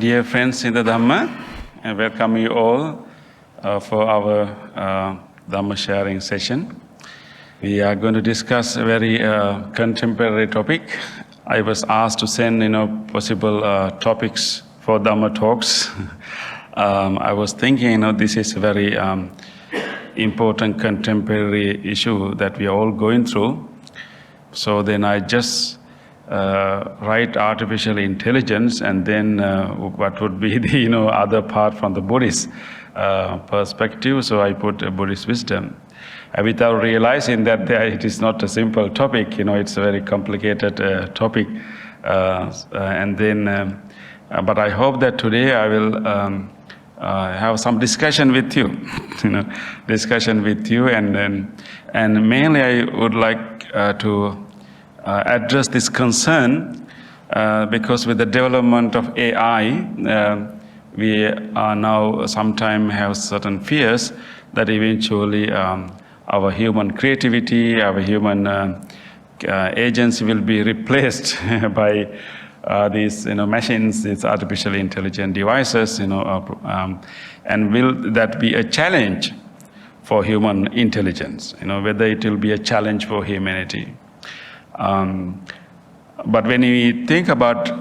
Dear friends in the Dhamma, I welcome you all for our Dhamma sharing session. We are going to discuss a very contemporary topic. I was asked to send possible topics for Dhamma talks. I was thinking this is a very important contemporary issue that we are all going through. So then I just write artificial intelligence, and then what would be the other part from the Buddhist perspective. So I put Buddhist wisdom, without realizing that it is not a simple topic. It's a very complicated topic. And then, but I hope that today I will have some discussion with you, and mainly I would like to address this concern because with the development of AI, we are now sometimes have certain fears that eventually our human creativity, our human agency will be replaced by these machines, these artificial intelligent devices, and will that be a challenge for human intelligence? Whether it will be a challenge for humanity. But when we think about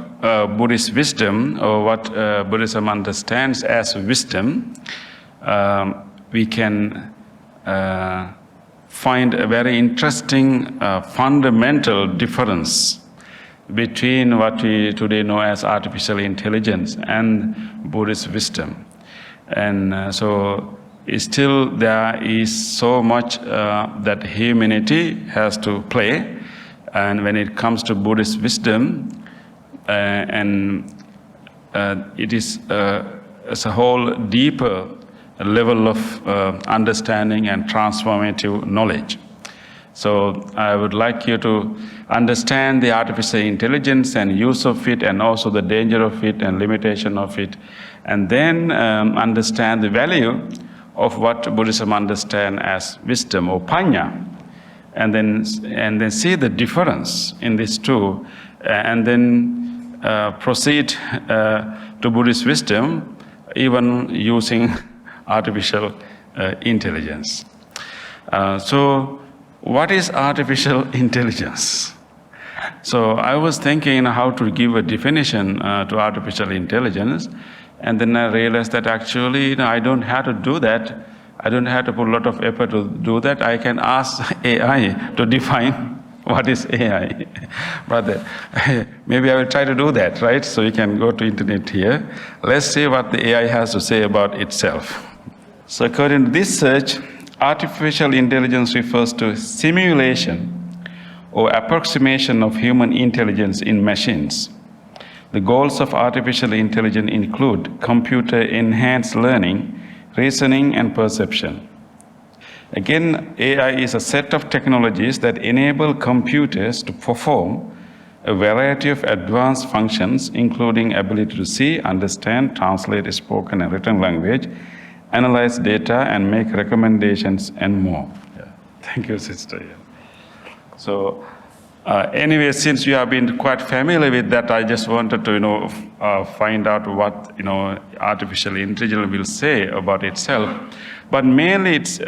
Buddhist wisdom, or what Buddhism understands as wisdom, we can find a very interesting fundamental difference between what we today know as artificial intelligence and Buddhist wisdom. And so still there is so much that humanity has to play. And when it comes to Buddhist wisdom, it is as a whole deeper level of understanding and transformative knowledge. So I would like you to understand the artificial intelligence and use of it, and also the danger of it and limitation of it, and then understand the value of what Buddhism understands as wisdom or panya. And then see the difference in these two, and then proceed to Buddhist wisdom, even using artificial intelligence. So, what is artificial intelligence? So, I was thinking how to give a definition to artificial intelligence, and then I realized that actually I don't have to do that. I don't have to put a lot of effort to do that. I can ask AI to define what is AI. But maybe I will try to do that, right? So you can go to internet here. Let's see what the AI has to say about itself. So according to this search, artificial intelligence refers to simulation or approximation of human intelligence in machines. The goals of artificial intelligence include computer-enhanced learning, reasoning, and perception. Again, AI is a set of technologies that enable computers to perform a variety of advanced functions, including ability to see, understand, translate spoken and written language, analyze data, and make recommendations, and more. Yeah. Thank you, sister. Yeah. So, anyway, since you have been quite familiar with that, I just wanted to, find out what, artificial intelligence will say about itself. But mainly, it's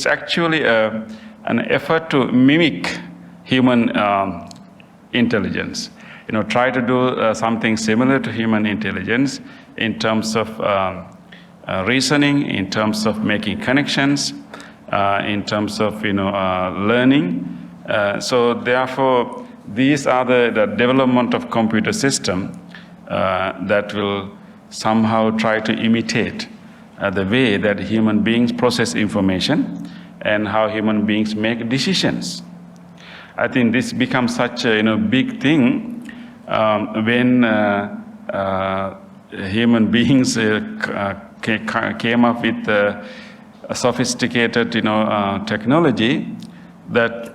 actually an effort to mimic human intelligence. Try to do something similar to human intelligence in terms of reasoning, in terms of making connections, in terms of, learning. So therefore, these are the development of computer system that will somehow try to imitate the way that human beings process information and how human beings make decisions. I think this becomes such a big thing when human beings came up with a sophisticated technology that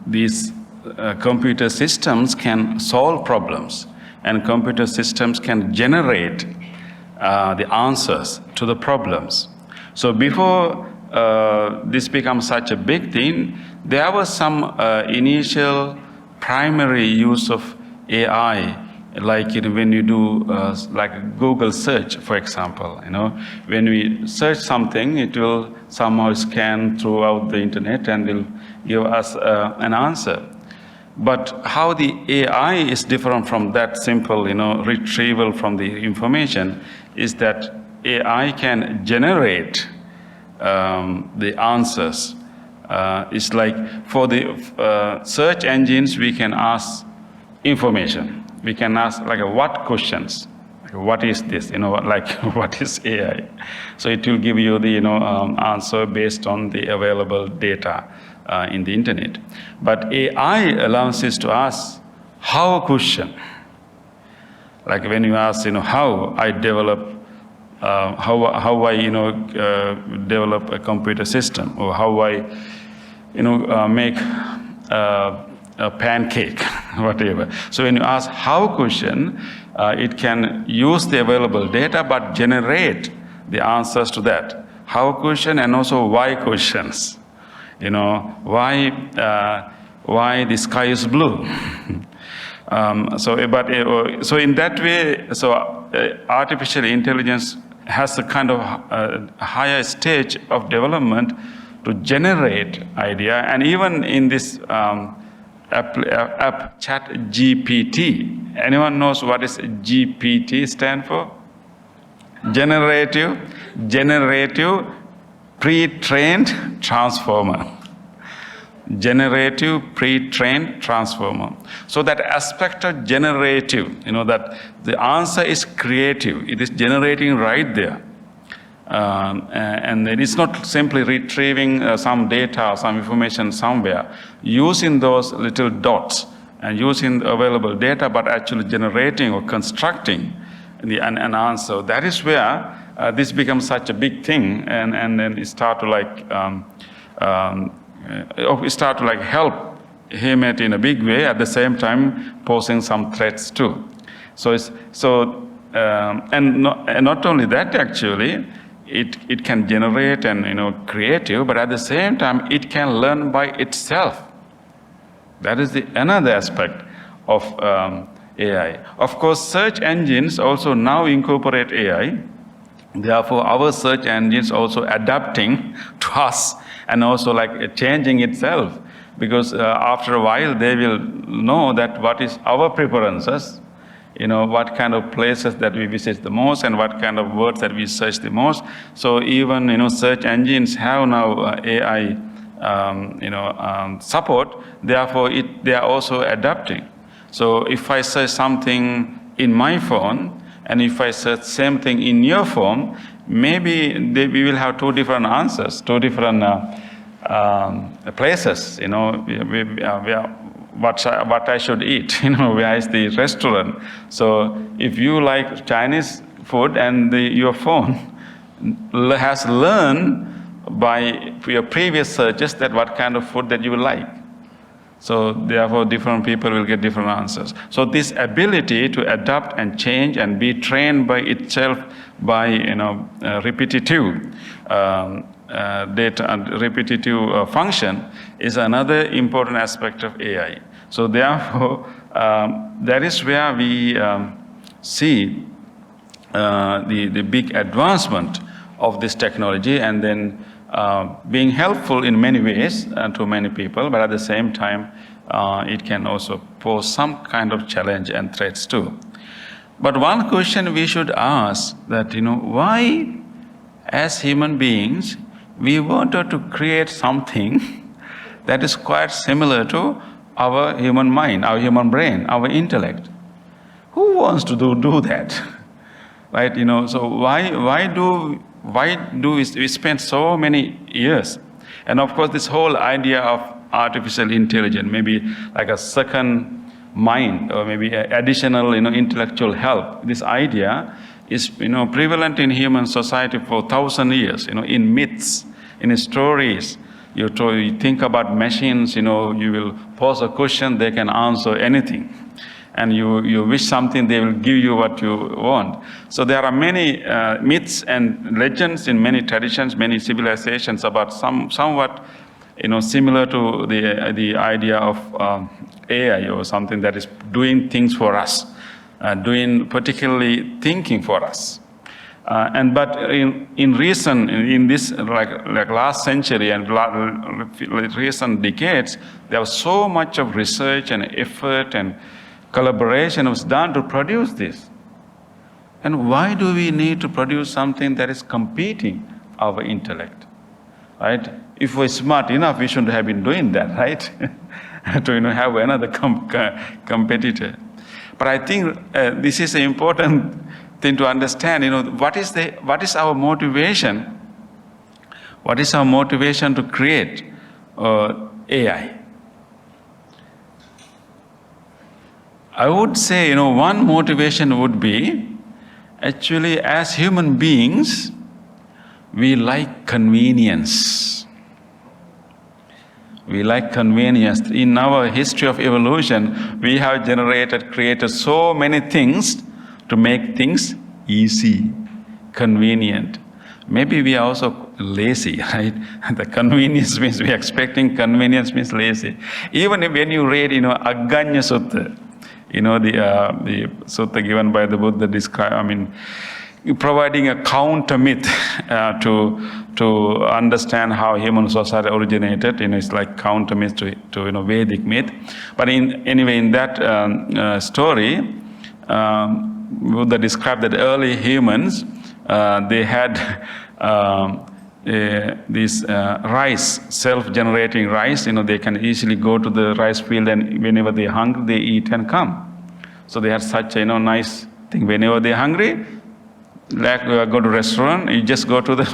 these computer systems can solve problems, and computer systems can generate the answers to the problems. So before this becomes such a big thing, there was some initial primary use of AI like when you do like a Google search, for example, when we search something, it will somehow scan throughout the internet and will give us an answer. But how the AI is different from that simple, retrieval from the information is that AI can generate the answers. It's like for the search engines, we can ask information. We can ask like what questions, what is this, like what is AI? So it will give you the answer based on the available data in the internet. But AI allows us to ask how question. Like when you ask, how I develop, how I develop a computer system, or how I make a pancake, whatever. So when you ask how question, it can use the available data but generate the answers to that. How question and also why questions. Why the sky is blue. So in that way, artificial intelligence has a kind of higher stage of development to generate idea, and even in this app chat GPT. Anyone knows what is GPT stand for? Generative pre-trained transformer. Generative pre-trained transformer. So that aspect of generative, that the answer is creative. It is generating right there. And it's not simply retrieving some data or some information somewhere, using those little dots and using the available data, but actually generating or constructing an answer. That is where this becomes such a big thing, and then it start to help humanity in a big way, at the same time posing some threats too. And not only that, actually, it can generate and creative, but at the same time it can learn by itself. That is another aspect of AI. Of course, search engines also now incorporate AI. Therefore, our search engines also adapting to us and also changing itself, because after a while they will know that what is our preferences, what kind of places that we visit the most and what kind of words that we search the most. So even search engines have now AI support. Therefore, they are also adapting. So if I search something in my phone and if I search same thing in your phone, maybe we will have two different answers, two different places. What I should eat, where is the restaurant. So if you like Chinese food and your phone has learned by your previous searches that what kind of food that you like. So therefore different people will get different answers. So this ability to adapt and change and be trained by itself by repetitive data and repetitive function is another important aspect of AI. So therefore, that is where we see the big advancement of this technology, and then being helpful in many ways to many people, but at the same time, it can also pose some kind of challenge and threats too. But one question we should ask that, why as human beings, we wanted to create something that is quite similar to our human mind, our human brain, our intellect. Who wants to do that? Right? So why do we spend so many years? And of course, this whole idea of artificial intelligence, maybe like a second mind or maybe additional, intellectual help. This idea is, prevalent in human society for 1,000 years. In myths, in stories. You think about machines. You will pose a question, they can answer anything. And you wish something, they will give you what you want. So there are many myths and legends in many traditions, many civilizations about somewhat, similar to the idea of AI or something that is doing things for us. doing particularly thinking for us. But in this like last century and recent decades, there was so much of research and effort and collaboration was done to produce this. And why do we need to produce something that is competing our intellect, right? If we're smart enough, we shouldn't have been doing that, right? To have another competitor. But I think this is an important thing to understand. What is our motivation? What is our motivation to create AI? I would say, one motivation would be, actually, as human beings, we like convenience. We like convenience. In our history of evolution, we have created so many things to make things easy, convenient. Maybe we are also lazy, right? The convenience means we are expecting convenience means lazy. Even when you read, Aganya Sutta, the sutta given by the Buddha providing a counter myth to understand how human society originated. It's like counter myth to Vedic myth. But in that story, Buddha described that early humans they had this rice, self-generating rice. They can easily go to the rice field, and whenever they're hungry, they eat and come. So they had such a nice thing. Whenever they're hungry, like go to restaurant, you just go to the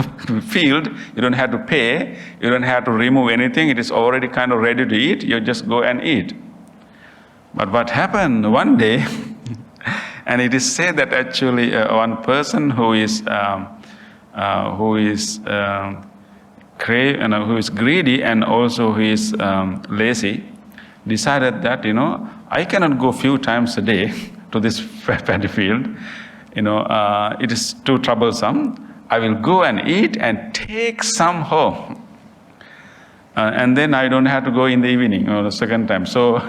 field. You don't have to pay. You don't have to remove anything. It is already kind of ready to eat. You just go and eat. But what happened one day, and it is said that actually one person who is greedy and also who is lazy, decided that I cannot go few times a day to this paddy field. It is too troublesome. I will go and eat and take some home. And then I don't have to go in the evening or the second time. So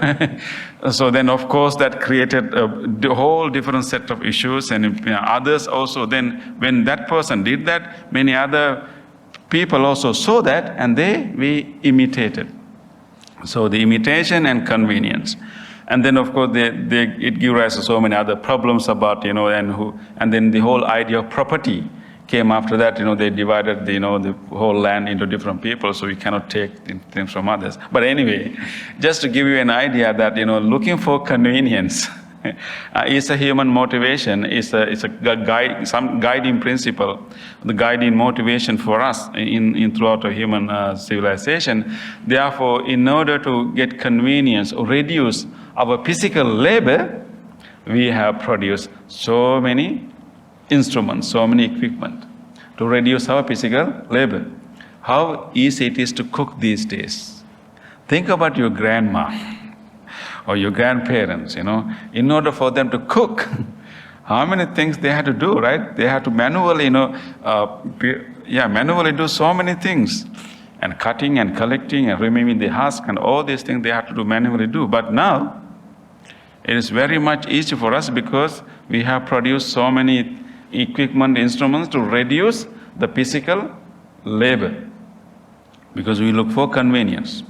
then, of course, that created a whole different set of issues. And others also, then when that person did that, many other people also saw that, and we imitated. So the imitation and convenience. And then, of course, it gives rise to so many other problems about, and then the whole idea of property came after that. They divided the whole land into different people, so we cannot take things from others. But anyway, just to give you an idea that, looking for convenience is a human motivation, is a guide, some guiding principle, the guiding motivation for us in throughout a human civilization. Therefore, in order to get convenience or reduce our physical labor, we have produced so many instruments, so many equipment to reduce our physical labor. How easy it is to cook these days. Think about your grandma or your grandparents, in order for them to cook, how many things they had to do, right? They had to manually, manually do so many things. And cutting and collecting and removing the husk and all these things they have to do manually do. But now, it is very much easy for us because we have produced so many equipment, instruments to reduce the physical labor, because we look for convenience.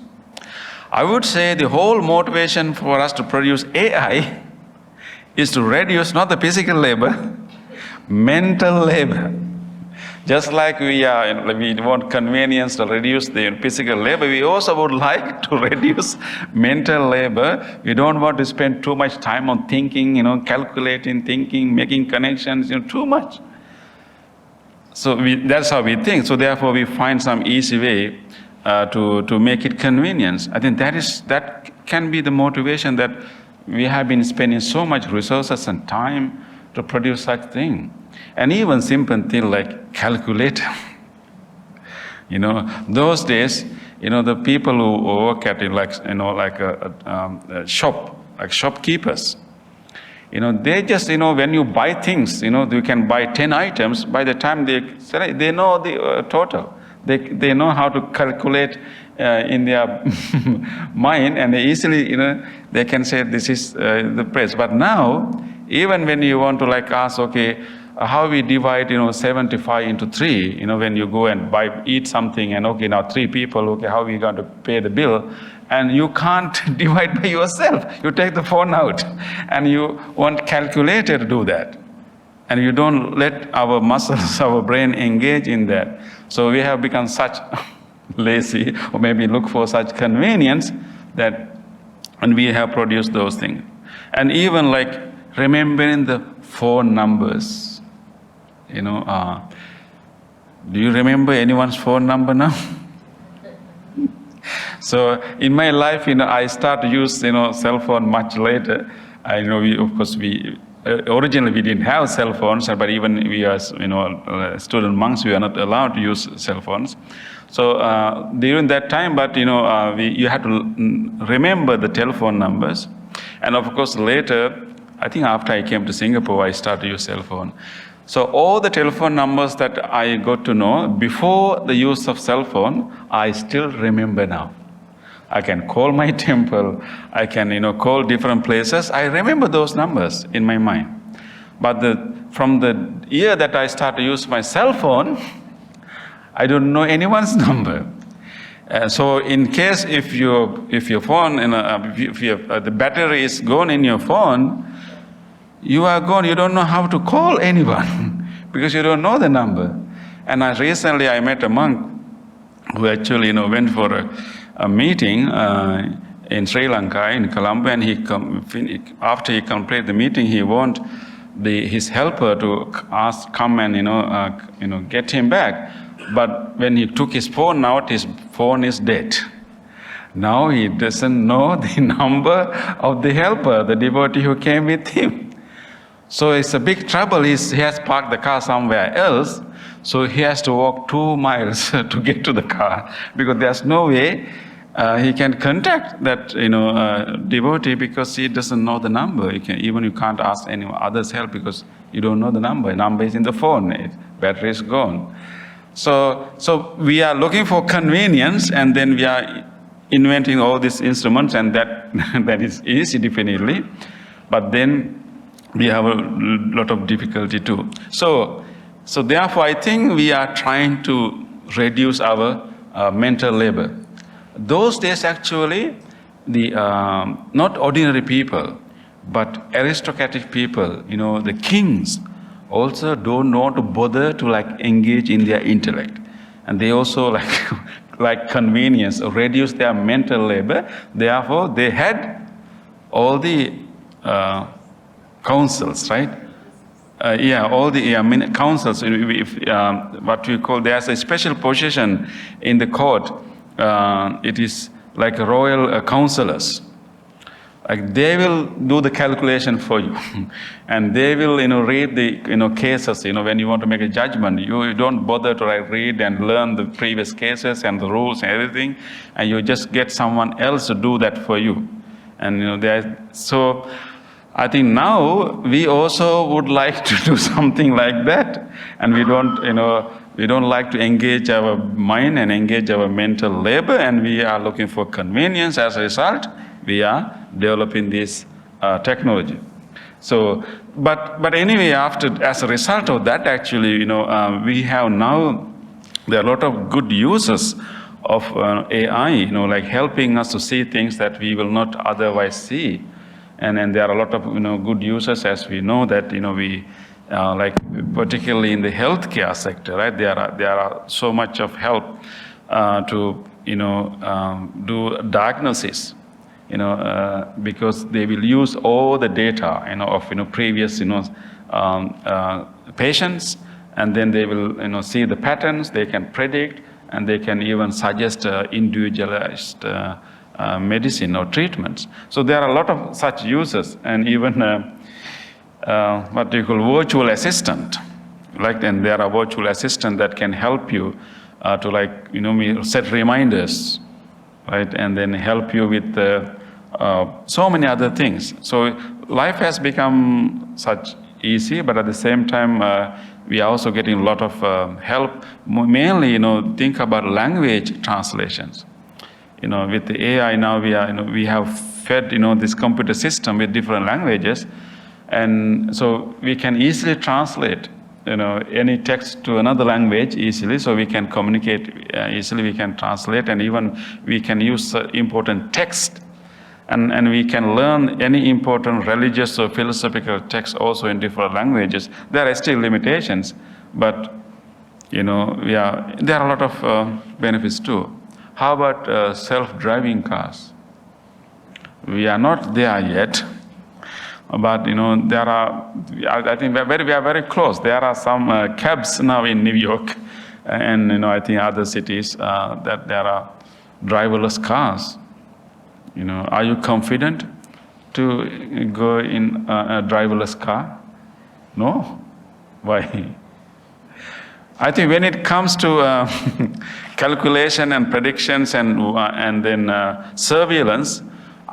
I would say the whole motivation for us to produce AI is to reduce not the physical labor, mental labor. Just like we want convenience to reduce the physical labor, we also would like to reduce mental labor. We don't want to spend too much time on thinking, calculating, thinking, making connections, too much. So that's how we think. So therefore, we find some easy way to make it convenience. I think that can be the motivation that we have been spending so much resources and time to produce such thing. And even simple thing like calculator. Those days, the people who work at it, a shop, like shopkeepers, they just, when you buy things, you can buy 10 items. By the time they know the total. They know how to calculate in their mind, and they easily, they can say this is the price. But now, Even when you want to like ask, okay, how we divide, 75 into 3, when you go and eat something and okay, now 3 people, okay, how are we going to pay the bill? And you can't divide by yourself. You take the phone out and you want calculator to do that. And you don't let our muscles, our brain engage in that. So we have become such lazy, or maybe look for such convenience that, and we have produced those things. And even like remembering the phone numbers. Do you remember anyone's phone number now? So in my life, I start to use, cell phone much later. I know originally we didn't have cell phones, but even we as, student monks, we are not allowed to use cell phones. So during that time, but you had to remember the telephone numbers. And of course later, I think after I came to Singapore, I started to use cell phone. So all the telephone numbers that I got to know before the use of cell phone, I still remember now. I can call my temple, I can call different places. I remember those numbers in my mind. But from the year that I started to use my cell phone, I don't know anyone's number. So in case if your phone, the battery is gone in your phone, you are gone. You don't know how to call anyone because you don't know the number. And recently I met a monk who actually went for a meeting in Sri Lanka, in Colombo, and after he completed the meeting, he want his helper to come and get him back. But when he took his phone out, his phone is dead. Now he doesn't know the number of the helper, the devotee who came with him. So it's a big trouble. He has parked the car somewhere else, so he has to walk 2 miles to get to the car because there's no way he can contact that devotee because he doesn't know the number. You can't ask anyone others help because you don't know the number. The number is in the phone. Battery is gone. So we are looking for convenience, and then we are inventing all these instruments, and that is easy definitely, but then we have a lot of difficulty too. So therefore, I think we are trying to reduce our mental labor. Those days, actually, the not ordinary people, but aristocratic people, the kings, also don't know to bother to engage in their intellect, and they also like convenience or reduce their mental labor. Therefore, they had all the councils, right? All the councils. What we call, there's a special position in the court. It is like royal counselors. They will do the calculation for you, and they will read the cases. When you want to make a judgment, you don't bother to read and learn the previous cases and the rules and everything, and you just get someone else to do that for you. And so I think now we also would like to do something like that, and we don't like to engage our mind and engage our mental labor, and we are looking for convenience. As a result, we are developing this technology. So, but anyway, as a result of that, actually, we have now, there are a lot of good uses of AI, like helping us to see things that we will not otherwise see. And there are a lot of good uses, as we know that we like particularly in the healthcare sector, right? There are so much of help to do diagnosis, because they will use all the data of previous patients, and then they will see the patterns. They can predict, and they can even suggest individualized medicine or treatments. So there are a lot of such uses, and even what you call virtual assistant. And there are virtual assistant that can help you to set reminders, right, and then help you with so many other things. So life has become such easy, but at the same time we are also getting a lot of help. Mainly, think about language translations. With the AI now, we have fed this computer system with different languages, And so we can easily translate, any text to another language easily, so we can communicate easily, we can translate, and even we can use important text, and we can learn any important religious or philosophical text also in different languages. There are still limitations, but there are a lot of benefits too. How about self-driving cars? We are not there yet. But there are, I think we are very close. There are some cabs now in New York, and I think other cities that there are driverless cars. Are you confident to go in a driverless car? No. Why? I think when it comes to calculation and predictions and then surveillance,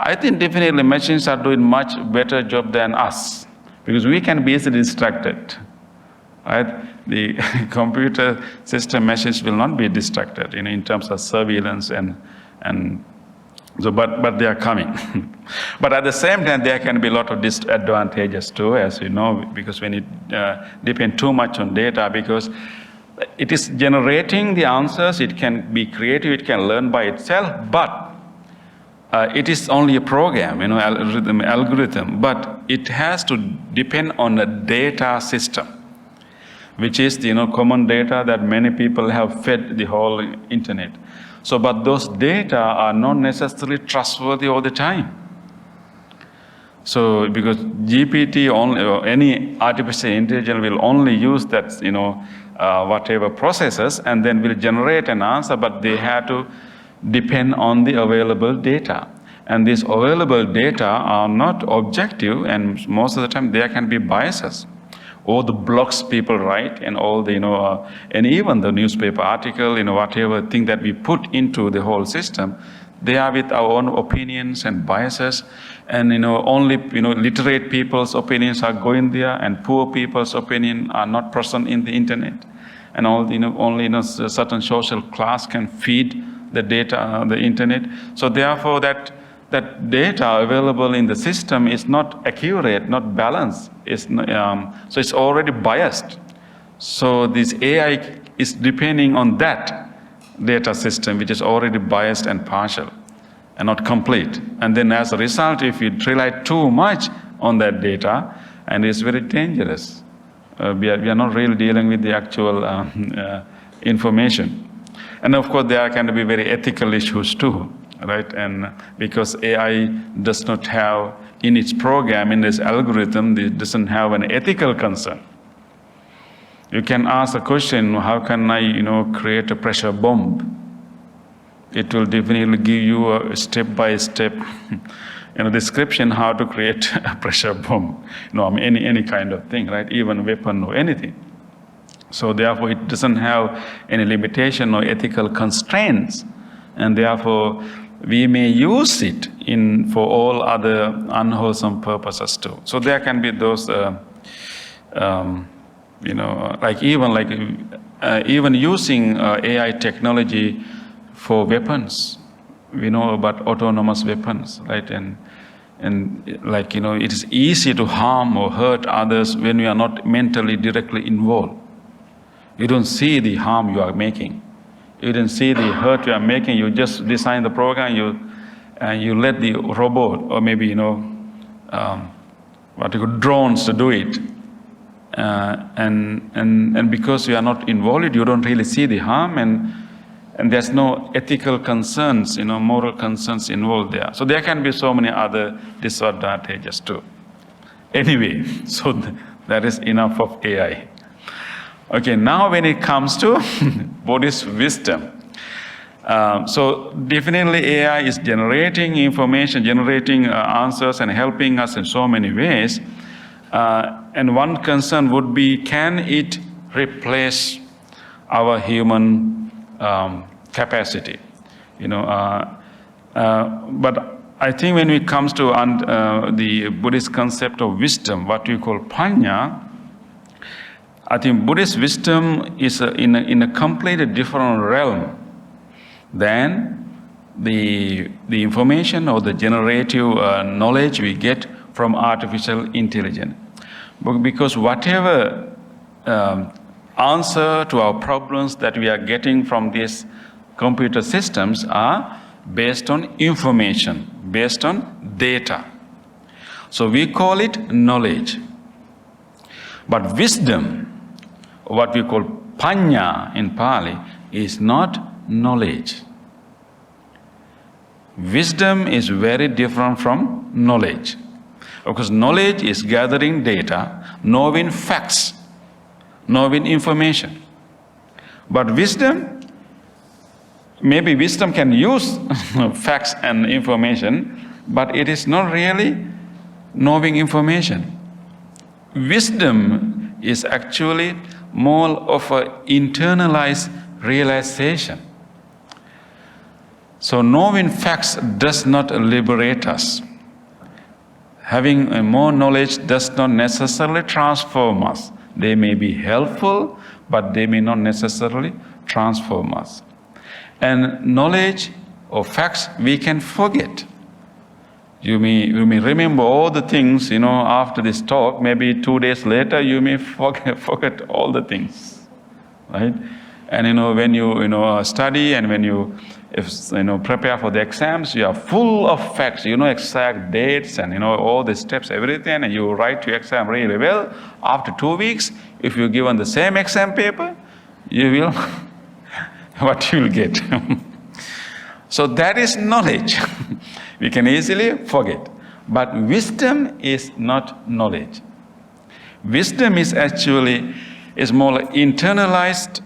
I think definitely machines are doing much better job than us, because we can be easily distracted, right? The computer system machines will not be distracted, in terms of surveillance and so, but they are coming. But at the same time, there can be a lot of disadvantages too, as you know, because when it depends too much on data, because it is generating the answers, it can be creative, it can learn by itself, but it is only a program, algorithm, but it has to depend on a data system, which is the common data that many people have fed the whole internet. So, but those data are not necessarily trustworthy all the time. So, because GPT only, or any artificial intelligence will only use that, whatever processes, and then will generate an answer, but they have to depend on the available data. And these available data are not objective, and most of the time there can be biases. All the blogs people write, and all the, and even the newspaper article, whatever thing that we put into the whole system, they are with our own opinions and biases, and only literate people's opinions are going there, and poor people's opinion are not present in the internet, and all only a certain social class can feed the data, the internet. So therefore, that data available in the system is not accurate, not balanced. So it's already biased. So this AI is depending on that data system, which is already biased and partial and not complete. And then as a result, if you rely too much on that data, and it's very dangerous. We are not really dealing with the actual information. And of course, there can be very ethical issues too, right? And because AI does not have in its program, in its algorithm, it doesn't have an ethical concern. You can ask a question, how can I, create a pressure bomb? It will definitely give you a step-by-step, description how to create a pressure bomb. Any kind of thing, right? Even weapon or anything. So therefore, it doesn't have any limitation or ethical constraints, and therefore, we may use it for all other unwholesome purposes too. So there can be those, even using AI technology for weapons. We know about autonomous weapons, right? And it is easy to harm or hurt others when we are not mentally directly involved. You don't see the harm you are making. You don't see the hurt you are making. You just design the program, you let the robot, or maybe, drones to do it. And because you are not involved, you don't really see the harm, and there's no ethical concerns, moral concerns involved there. So there can be so many other disadvantages too. Anyway, so that is enough of AI. Okay, now when it comes to Buddhist wisdom. So definitely AI is generating information, generating answers and helping us in so many ways. And one concern would be, can it replace our human capacity? But I think when it comes to the Buddhist concept of wisdom, what we call panya, I think Buddhist wisdom is in a completely different realm than the information or the generative knowledge we get from artificial intelligence. Because whatever answer to our problems that we are getting from these computer systems are based on information, based on data. So we call it knowledge. But wisdom, what we call panya in Pali, is not knowledge. Wisdom is very different from knowledge. Because knowledge is gathering data, knowing facts, knowing information. But wisdom, maybe wisdom can use facts and information, but it is not really knowing information. Wisdom is actually more of an internalized realization. So knowing facts does not liberate us. Having more knowledge does not necessarily transform us. They may be helpful, but they may not necessarily transform us. And knowledge or facts we can forget. You may remember all the things, after this talk. Maybe 2 days later, you may forget all the things, right? And when you study and when you prepare for the exams, you are full of facts. Exact dates and all the steps, everything, and you write your exam really well. After 2 weeks, if you're given the same exam paper, you will what you will get. So that is knowledge. We can easily forget. But wisdom is not knowledge. Wisdom is more internalized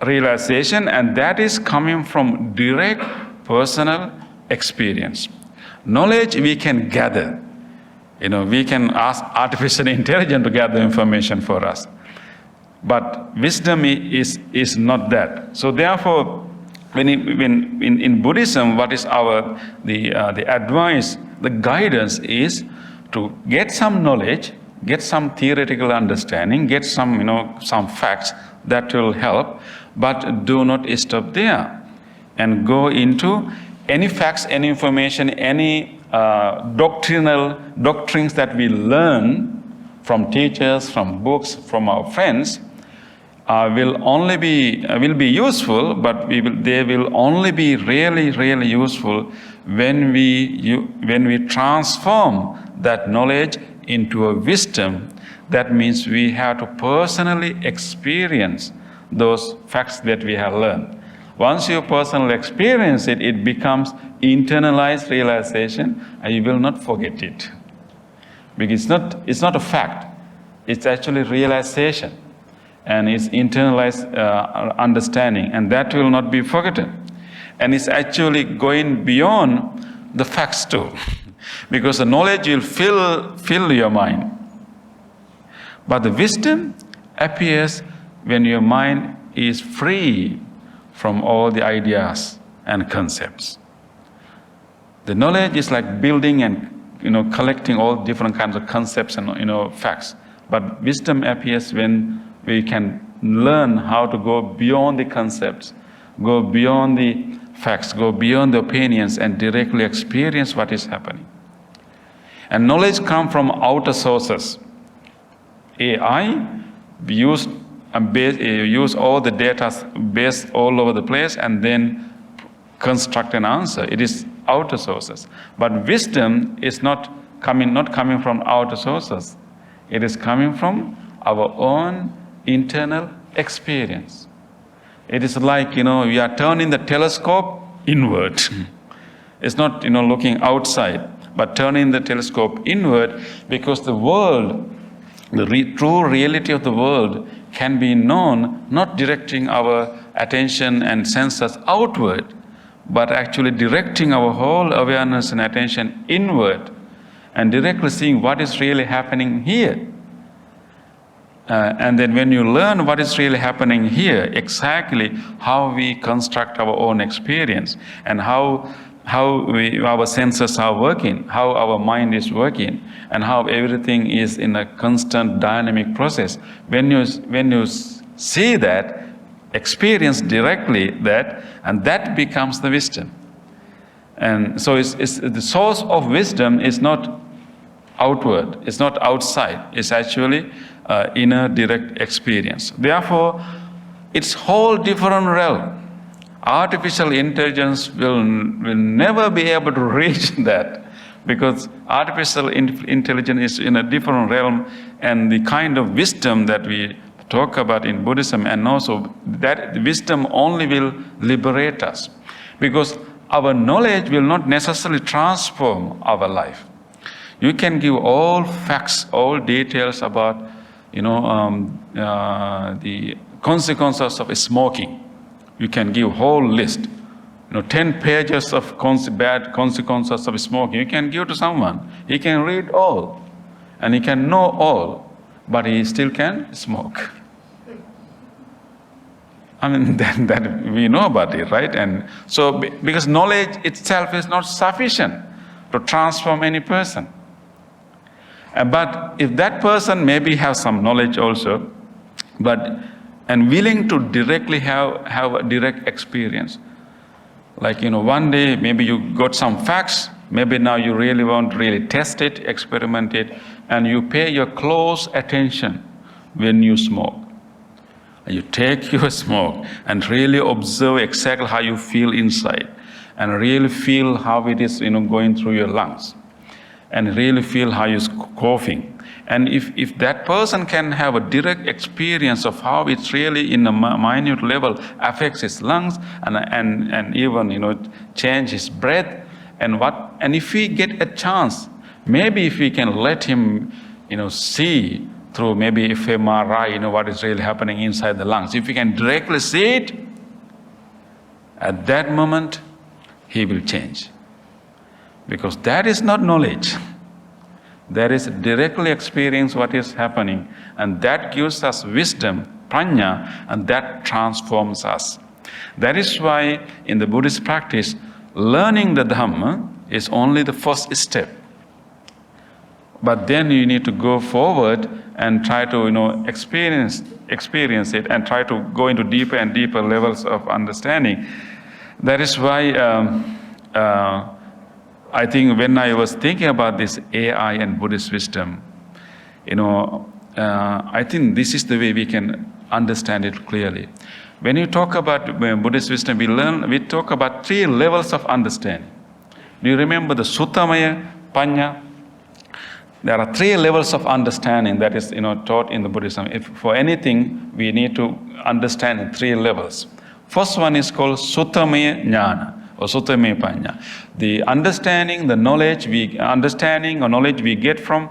realization, and that is coming from direct personal experience. Knowledge we can gather. We can ask artificial intelligence to gather information for us. But wisdom is not that. So therefore, when in Buddhism, what is the advice, the guidance is to get some knowledge, get some theoretical understanding, get some facts that will help, but do not stop there and go into any facts, any information, any doctrines that we learn from teachers, from books, from our friends. Will be useful, but they will only be really, really useful when we transform that knowledge into a wisdom. That means we have to personally experience those facts that we have learned. Once you personally experience it, it becomes internalized realization, and you will not forget it. Because it's not a fact; it's actually realization. And it's internalized understanding, and that will not be forgotten. And it's actually going beyond the facts too, because the knowledge will fill your mind. But the wisdom appears when your mind is free from all the ideas and concepts. The knowledge is like building and collecting all different kinds of concepts and facts. But wisdom appears when we can learn how to go beyond the concepts, go beyond the facts, go beyond the opinions, and directly experience what is happening. And knowledge comes from outer sources. AI use all the data based all over the place and then construct an answer. It is outer sources. But wisdom is not coming from outer sources. It is coming from our own internal experience. It is like, we are turning the telescope inward. It's not, looking outside, but turning the telescope inward, because the world, true reality of the world can be known not directing our attention and senses outward, but actually directing our whole awareness and attention inward and directly seeing what is really happening here. And then when you learn what is really happening here, exactly how we construct our own experience and how our senses are working, how our mind is working, and how everything is in a constant dynamic process. When you see that, experience directly that, and that becomes the wisdom. And so it's the source of wisdom is not outward. It's not outside. It's actually inner direct experience. Therefore, it's whole different realm. Artificial intelligence will never be able to reach that, because artificial intelligence is in a different realm, and the kind of wisdom that we talk about in Buddhism, and also that wisdom only will liberate us, because our knowledge will not necessarily transform our life. You can give all facts, all details about, the consequences of smoking. You can give whole list, 10 pages of bad consequences of smoking. You can give to someone. He can read all, and he can know all, but he still can smoke. I mean, that we know about it, right? And so, because knowledge itself is not sufficient to transform any person. But if that person maybe has some knowledge also, and willing to directly have a direct experience. Like, one day maybe you got some facts, maybe now you really want to really test it, experiment it, and you pay your close attention when you smoke. You take your smoke and really observe exactly how you feel inside, and really feel how it is, going through your lungs, and really feel how you're coughing. And if that person can have a direct experience of how it's really in a minute level affects his lungs, and even change his breath, and if we get a chance, maybe if we can let him see through maybe fMRI, what is really happening inside the lungs. If we can directly see it, at that moment, he will change. Because that is not knowledge. That is directly experience what is happening, and that gives us wisdom, prajna, and that transforms us. That is why in the Buddhist practice, learning the Dhamma is only the first step. But then you need to go forward and try to experience it, and try to go into deeper and deeper levels of understanding. That is why I think when I was thinking about this AI and Buddhist wisdom, I think this is the way we can understand it clearly. When you talk about Buddhist wisdom, we talk about 3 levels of understanding. Do you remember the Suttamaya, Panya? There are 3 levels of understanding that is taught in the Buddhism. If for anything, we need to understand in 3 levels. First one is called Suttamaya Jnana, or Suttamaya Panya. The understanding, the knowledge we get from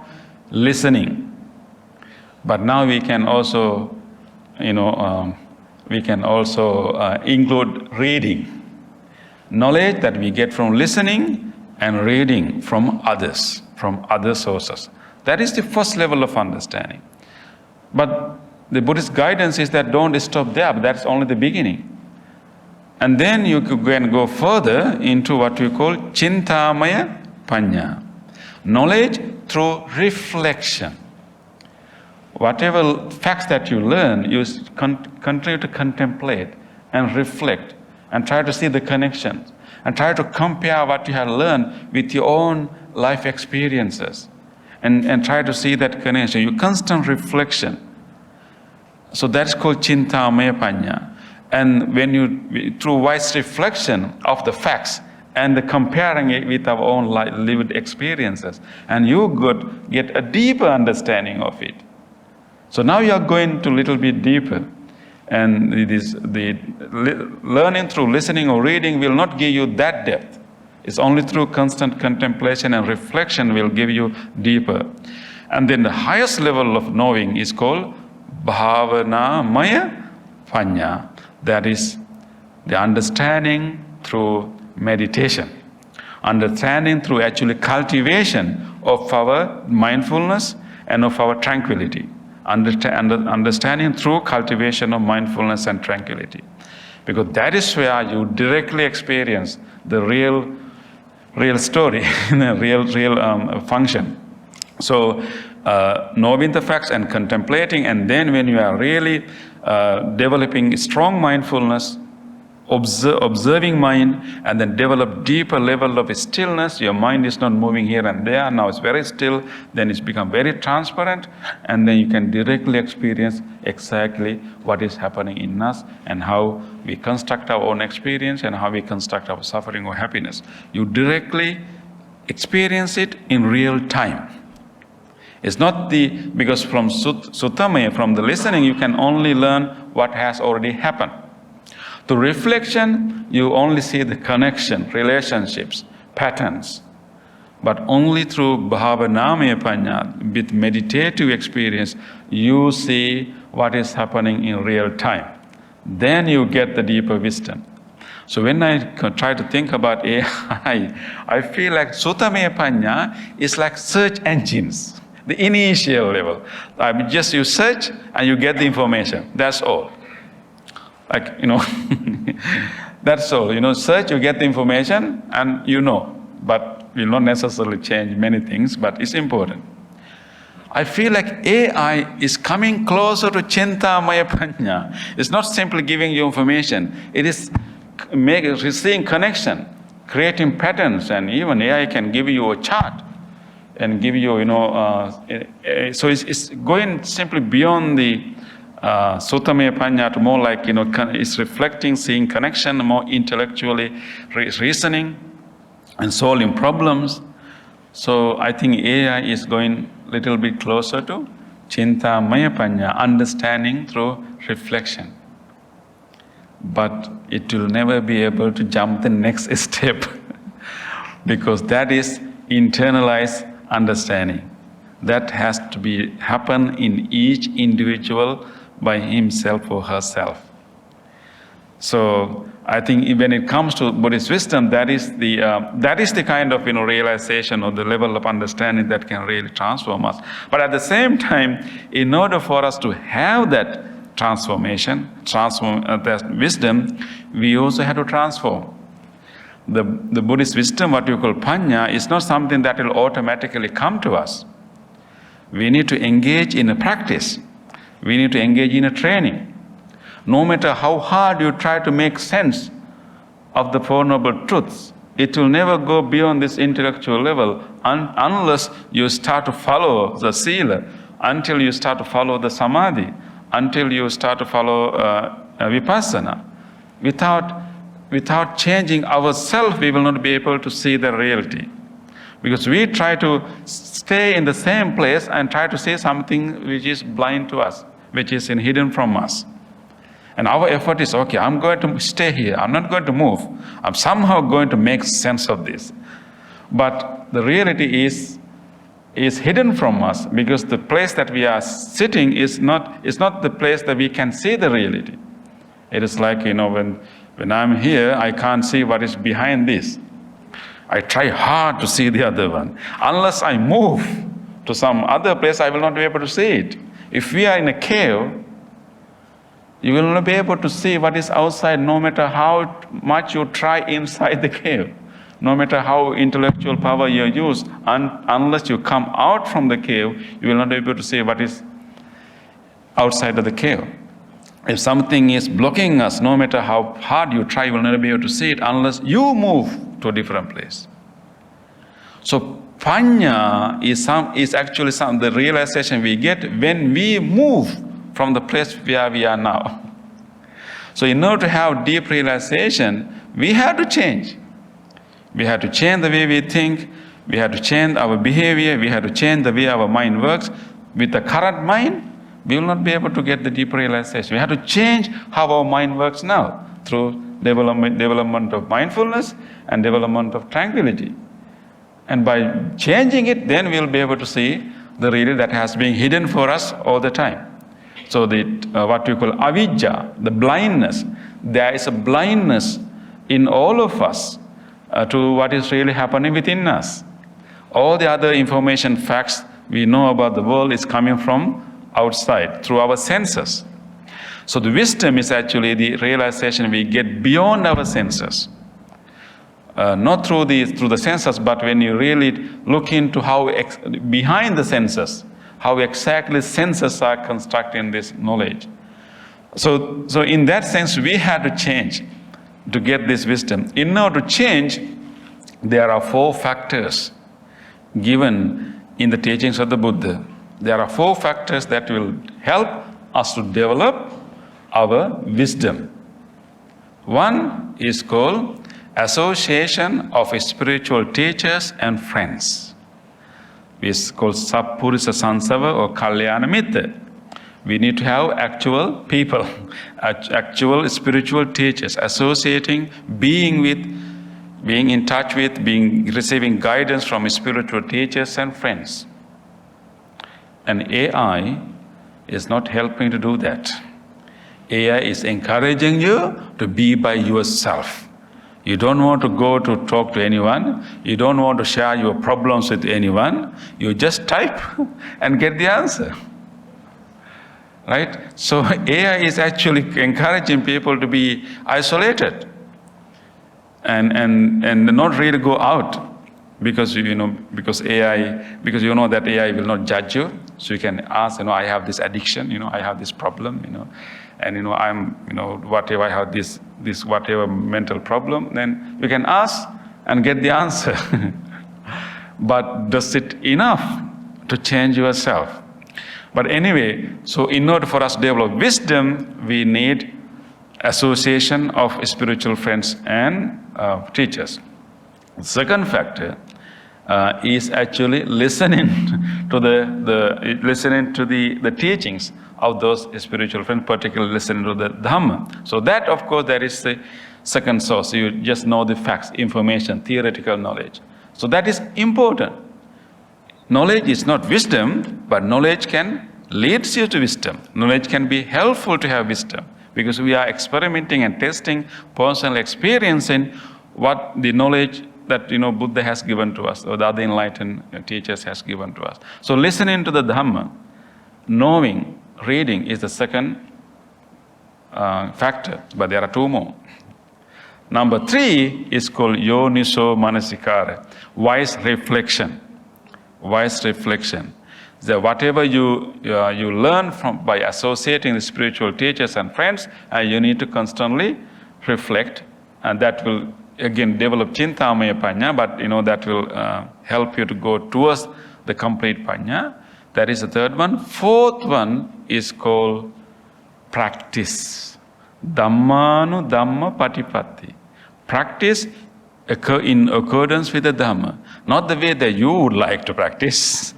listening. But now we can also, include reading. Knowledge that we get from listening and reading from others, from other sources. That is the first level of understanding. But the Buddhist guidance is that don't stop there, but that's only the beginning. And then you can go further into what we call Chintamaya Panya. Knowledge through reflection. Whatever facts that you learn, you continue to contemplate and reflect and try to see the connections and try to compare what you have learned with your own life experiences and try to see that connection, your constant reflection. So that's called Chintamaya Panya. And when you, through wise reflection of the facts and the comparing it with our own lived experiences, and you could get a deeper understanding of it. So now you are going to a little bit deeper. And the learning through listening or reading will not give you that depth. It's only through constant contemplation and reflection will give you deeper. And then the highest level of knowing is called Bhavanamaya Panya. That is the understanding through meditation. Understanding through actually cultivation of our mindfulness and of our tranquility. Understanding through cultivation of mindfulness and tranquility. Because that is where you directly experience the real story, the real function. So knowing the facts and contemplating, and then when you are really developing strong mindfulness observing mind, and then develop deeper level of stillness. Your mind is not moving here and there. Now it's very still. Then it's become very transparent, and then you can directly experience exactly what is happening in us and how we construct our own experience and how we construct our suffering or happiness. You directly experience it in real time. It's not because from suttamaya, from the listening, you can only learn what has already happened. To reflection, you only see the connection, relationships, patterns. But only through bhavanamaya panya, with meditative experience, you see what is happening in real time. Then you get the deeper wisdom. So when I try to think about AI, I feel like suttamaya panya is like search engines, the initial level. You search and you get the information. That's all. That's all. Search, you get the information, and but will not necessarily change many things, but it's important. I feel like AI is coming closer to Chintamaya Panya. It's not simply giving you information. It is seeing connection, creating patterns, and even AI can give you a chart and give you, so it's going simply beyond the Suttamaya Panya to more like, it's reflecting, seeing connection, more intellectually reasoning and solving problems. So I think AI is going a little bit closer to Chintamaya Panya, understanding through reflection. But it will never be able to jump the next step because that is internalized understanding. That has to happen in each individual by himself or herself. So I think when it comes to Buddhist wisdom, that is the kind of realization or the level of understanding that can really transform us. But at the same time, in order for us to have that transformation, that wisdom, we also have to transform. The Buddhist wisdom, what you call panya, is not something that will automatically come to us. We need to engage in a practice. We need to engage in a training. No matter how hard you try to make sense of the Four Noble Truths, it will never go beyond this intellectual level unless you start to follow the sila, until you start to follow the samadhi, until you start to follow vipassana. Without changing ourselves, we will not be able to see the reality. Because we try to stay in the same place and try to see something which is blind to us, which is hidden from us. And our effort is, okay, I'm going to stay here. I'm not going to move. I'm somehow going to make sense of this. But the reality is hidden from us because the place that we are sitting is not the place that we can see the reality. It is like, when I'm here, I can't see what is behind this. I try hard to see the other one. Unless I move to some other place, I will not be able to see it. If we are in a cave, you will not be able to see what is outside, no matter how much you try inside the cave. No matter how intellectual power you use, unless you come out from the cave, you will not be able to see what is outside of the cave. If something is blocking us, no matter how hard you try, you will never be able to see it unless you move to a different place. So panya is actually the realization we get when we move from the place where we are now. So in order to have deep realization, we have to change. We have to change the way we think. We have to change our behavior. We have to change the way our mind works. With the current mind, we will not be able to get the deep realization. We have to change how our mind works now through development of mindfulness and development of tranquility. And by changing it, then we'll be able to see the reality that has been hidden for us all the time. So what we call avijja, the blindness, there is a blindness in all of us to what is really happening within us. All the other information, facts we know about the world is coming from outside, through our senses. So the wisdom is actually the realization we get beyond our senses. Not through the senses, but when you really look into how behind the senses, how exactly senses are constructing this knowledge. So in that sense, we had to change to get this wisdom. In order to change, there are 4 factors given in the teachings of the Buddha. There are 4 factors that will help us to develop our wisdom. One is called association of spiritual teachers and friends. It's called Sappurisa Sansava or Kalyana Mitra. We need to have actual people, actual spiritual teachers, associating, being in touch with, receiving guidance from spiritual teachers and friends. And AI is not helping to do that. AI is encouraging you to be by yourself. You don't want to go to talk to anyone. You don't want to share your problems with anyone. You just type and get the answer. Right? So AI is actually encouraging people to be isolated and not really go out because you know that AI will not judge you. So you can ask, I have this addiction, I have this problem, and I'm, whatever I have this whatever mental problem, then you can ask and get the answer. But does it enough to change yourself? But anyway, so in order for us to develop wisdom, we need association of spiritual friends and teachers. The second factor is actually listening to the teachings of those spiritual friends, particularly listening to the Dhamma. So that, of course, that is the second source. You just know the facts, information, theoretical knowledge. So that is important. Knowledge is not wisdom, but knowledge can lead you to wisdom. Knowledge can be helpful to have wisdom because we are experimenting and testing, personal experiencing what the knowledge that Buddha has given to us or the other enlightened teachers has given to us. So listening to the Dhamma, knowing, reading is the second factor, but there are 2 more. Number 3 is called yoniso manasikara, wise reflection. Wise reflection. So whatever you learn by associating with spiritual teachers and friends, you need to constantly reflect, and that will again develop Chintamaya Panya, but that will help you to go towards the complete Panya. That is the third one. Fourth one is called practice. Dhammanu Dhamma Patipatti. Practice in accordance with the Dhamma, not the way that you would like to practice.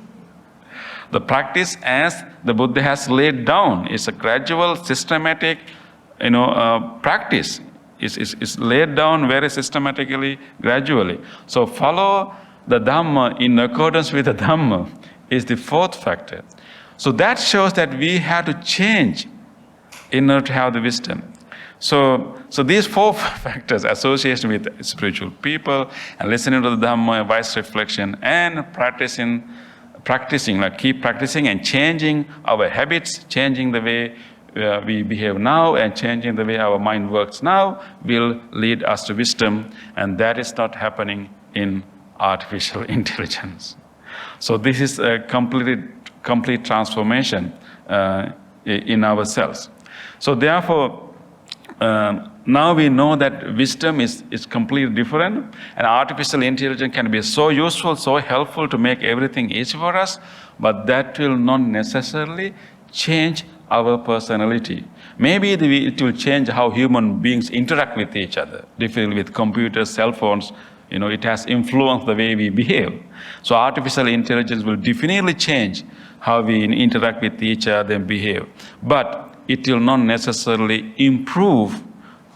The practice as the Buddha has laid down is a gradual, systematic, practice. Is laid down very systematically, gradually. So follow the Dhamma in accordance with the Dhamma is the fourth factor. So that shows that we have to change in order to have the wisdom. So these 4 factors, association with spiritual people and listening to the Dhamma, wise reflection, and practicing, keep practicing and changing our habits, changing the way we behave now and changing the way our mind works now will lead us to wisdom, and that is not happening in artificial intelligence. So this is a complete transformation in ourselves. So therefore, now we know that wisdom is completely different, and artificial intelligence can be so useful, so helpful to make everything easy for us, but that will not necessarily change our personality. Maybe it will change how human beings interact with each other. Differently with computers, cell phones, it has influenced the way we behave. So artificial intelligence will definitely change how we interact with each other and behave. But it will not necessarily improve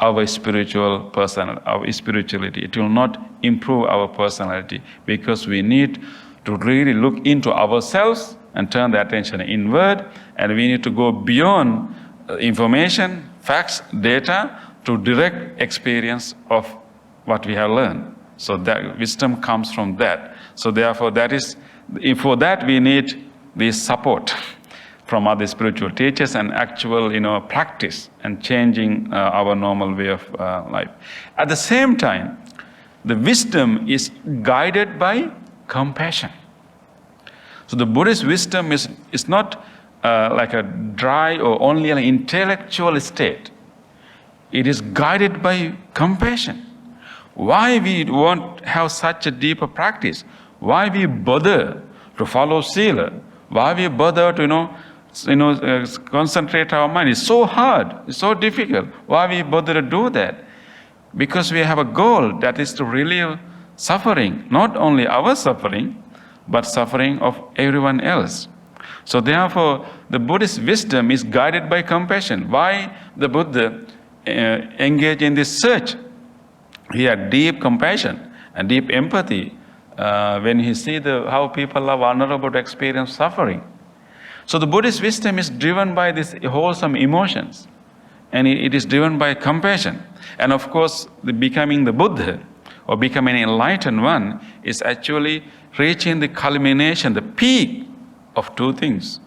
our spirituality. It will not improve our personality because we need to really look into ourselves and turn the attention inward, and we need to go beyond information, facts, data, to direct experience of what we have learned. So that wisdom comes from that. So therefore, for that we need this support from other spiritual teachers and actual, practice and changing our normal way of life. At the same time, the wisdom is guided by compassion. So the Buddhist wisdom is not like a dry or only an intellectual state. it is guided by compassion. Why we won't have such a deeper practice? Why we bother to follow sila? Why we bother to concentrate our mind? It's so hard. It's so difficult. Why we bother to do that? Because we have a goal that is to relieve suffering, not only our suffering, but suffering of everyone else. So therefore, the Buddhist wisdom is guided by compassion. Why the Buddha engaged in this search? He had deep compassion and deep empathy when he see how people are vulnerable to experience suffering. So the Buddhist wisdom is driven by these wholesome emotions, and it is driven by compassion. And of course, becoming the Buddha or becoming an enlightened one is actually reaching the culmination, the peak of two things: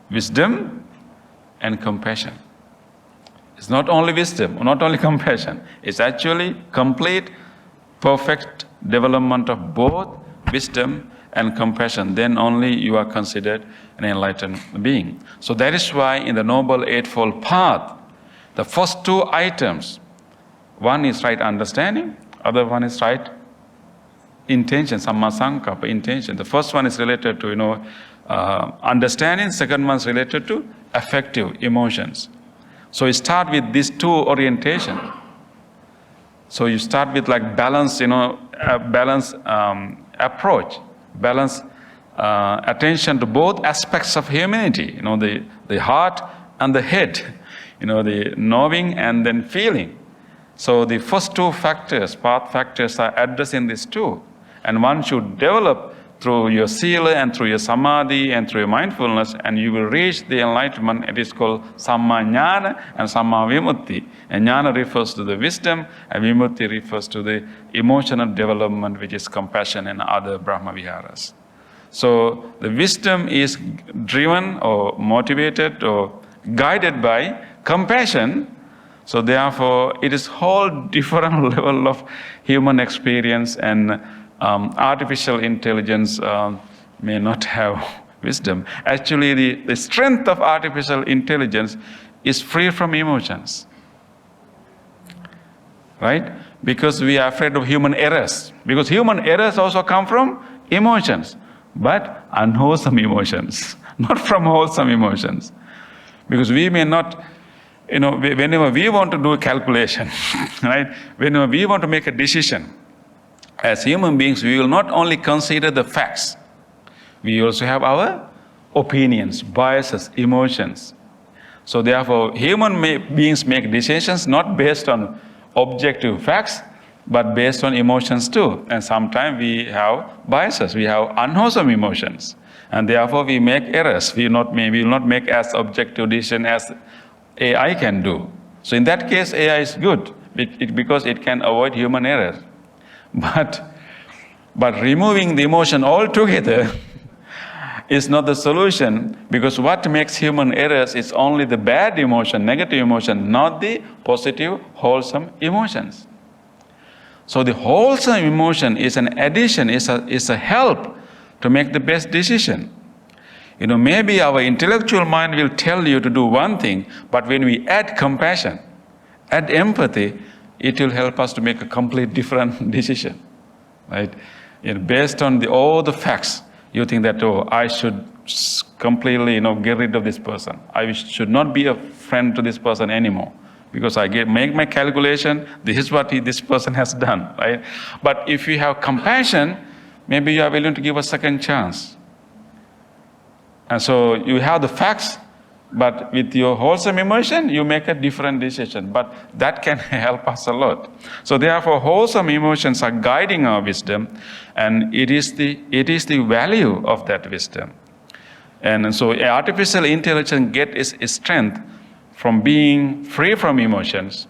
wisdom and compassion. It's not only wisdom, not only compassion. It's actually complete, perfect development of both wisdom and compassion. Then only you are considered an enlightened being. So that is why in the Noble Eightfold Path, the first two items, one is right understanding, other one is right intention, samma sankappa, intention. The first one is related to understanding, second one is related to affective emotions. So you start with these two orientation. So you start with like balance, balance approach, balance attention to both aspects of humanity. The heart and the head. The knowing and then feeling. So the first two factors, path factors, are addressed in these two, and one should develop through your sila and through your samadhi and through your mindfulness, and you will reach the enlightenment. It is called samma jnana and samma vimutti. And jnana refers to the wisdom, and vimutti refers to the emotional development, which is compassion and other Brahma Viharas. So the wisdom is driven or motivated or guided by compassion. So therefore, it is whole different level of human experience, and artificial intelligence may not have wisdom. Actually, the strength of artificial intelligence is free from emotions, right? Because we are afraid of human errors. Because human errors also come from emotions, but unwholesome emotions, not from wholesome emotions. Because we may not, whenever we want to do a calculation, right? Whenever we want to make a decision, as human beings, we will not only consider the facts, we also have our opinions, biases, emotions. So therefore, human beings make decisions not based on objective facts, but based on emotions too. And sometimes we have biases, we have unwholesome emotions. And therefore, we make errors. We will not make as objective decision as AI can do. So in that case, AI is good because it can avoid human errors. But removing the emotion altogether is not the solution, because what makes human errors is only the bad emotion, negative emotion, not the positive, wholesome emotions. So the wholesome emotion is an addition, is a help to make the best decision. Maybe our intellectual mind will tell you to do one thing, but when we add compassion, add empathy, it will help us to make a complete different decision, right? Based on all the facts, you think that, I should completely, get rid of this person. I should not be a friend to this person anymore, because I make my calculation. This is what this person has done, right? But if you have compassion, maybe you are willing to give a second chance. And so you have the facts, but with your wholesome emotion, you make a different decision. But that can help us a lot. So therefore, wholesome emotions are guiding our wisdom, and it is the value of that wisdom. And so artificial intelligence gets its strength from being free from emotions,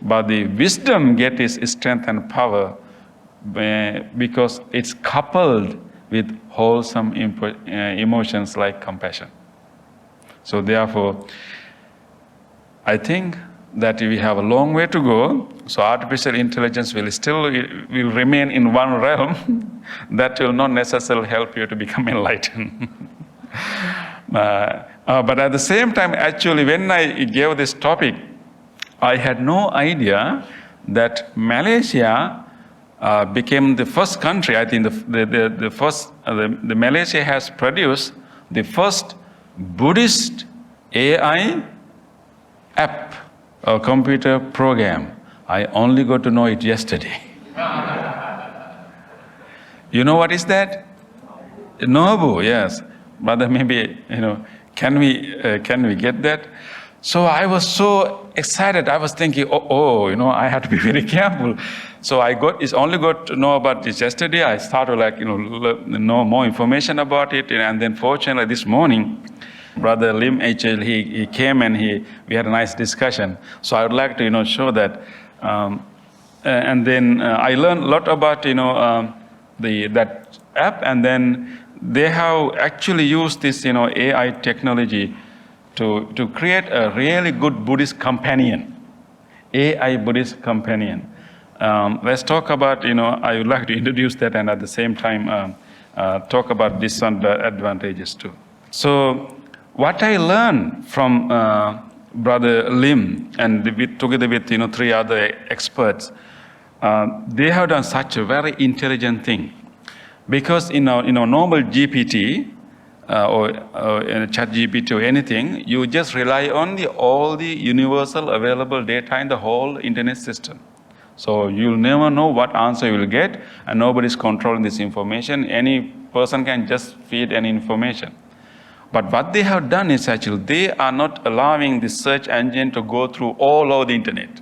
but the wisdom gets its strength and power because it's coupled with wholesome emotions like compassion. So therefore, I think that we have a long way to go. So artificial intelligence will remain in one realm that will not necessarily help you to become enlightened. But at the same time, actually, when I gave this topic I had no idea that Malaysia became the first country. I think the Malaysia has produced the first Buddhist AI app or computer program. I only got to know it yesterday. You know what is that? Nobu, yes. Brother, maybe, can we get that? So I was so excited. I was thinking, I have to be very careful. So it's only got to know about this yesterday. I started know more information about it. And then fortunately this morning, Brother Lim H.L., he came and we had a nice discussion. So I would like to, show that. And then I learned a lot about, that app. And then they have actually used this, AI technology to create a really good Buddhist companion, AI Buddhist companion. Let's talk about, I would like to introduce that and at the same time talk about disadvantages too. So what I learned from Brother Lim and together with 3 other experts, they have done such a very intelligent thing. Because in a normal GPT or in a chat GPT or anything, you just rely on all the universal available data in the whole internet system. So you'll never know what answer you will get, and nobody's controlling this information. Any person can just feed any information. But what they have done is actually they are not allowing the search engine to go through all over the internet.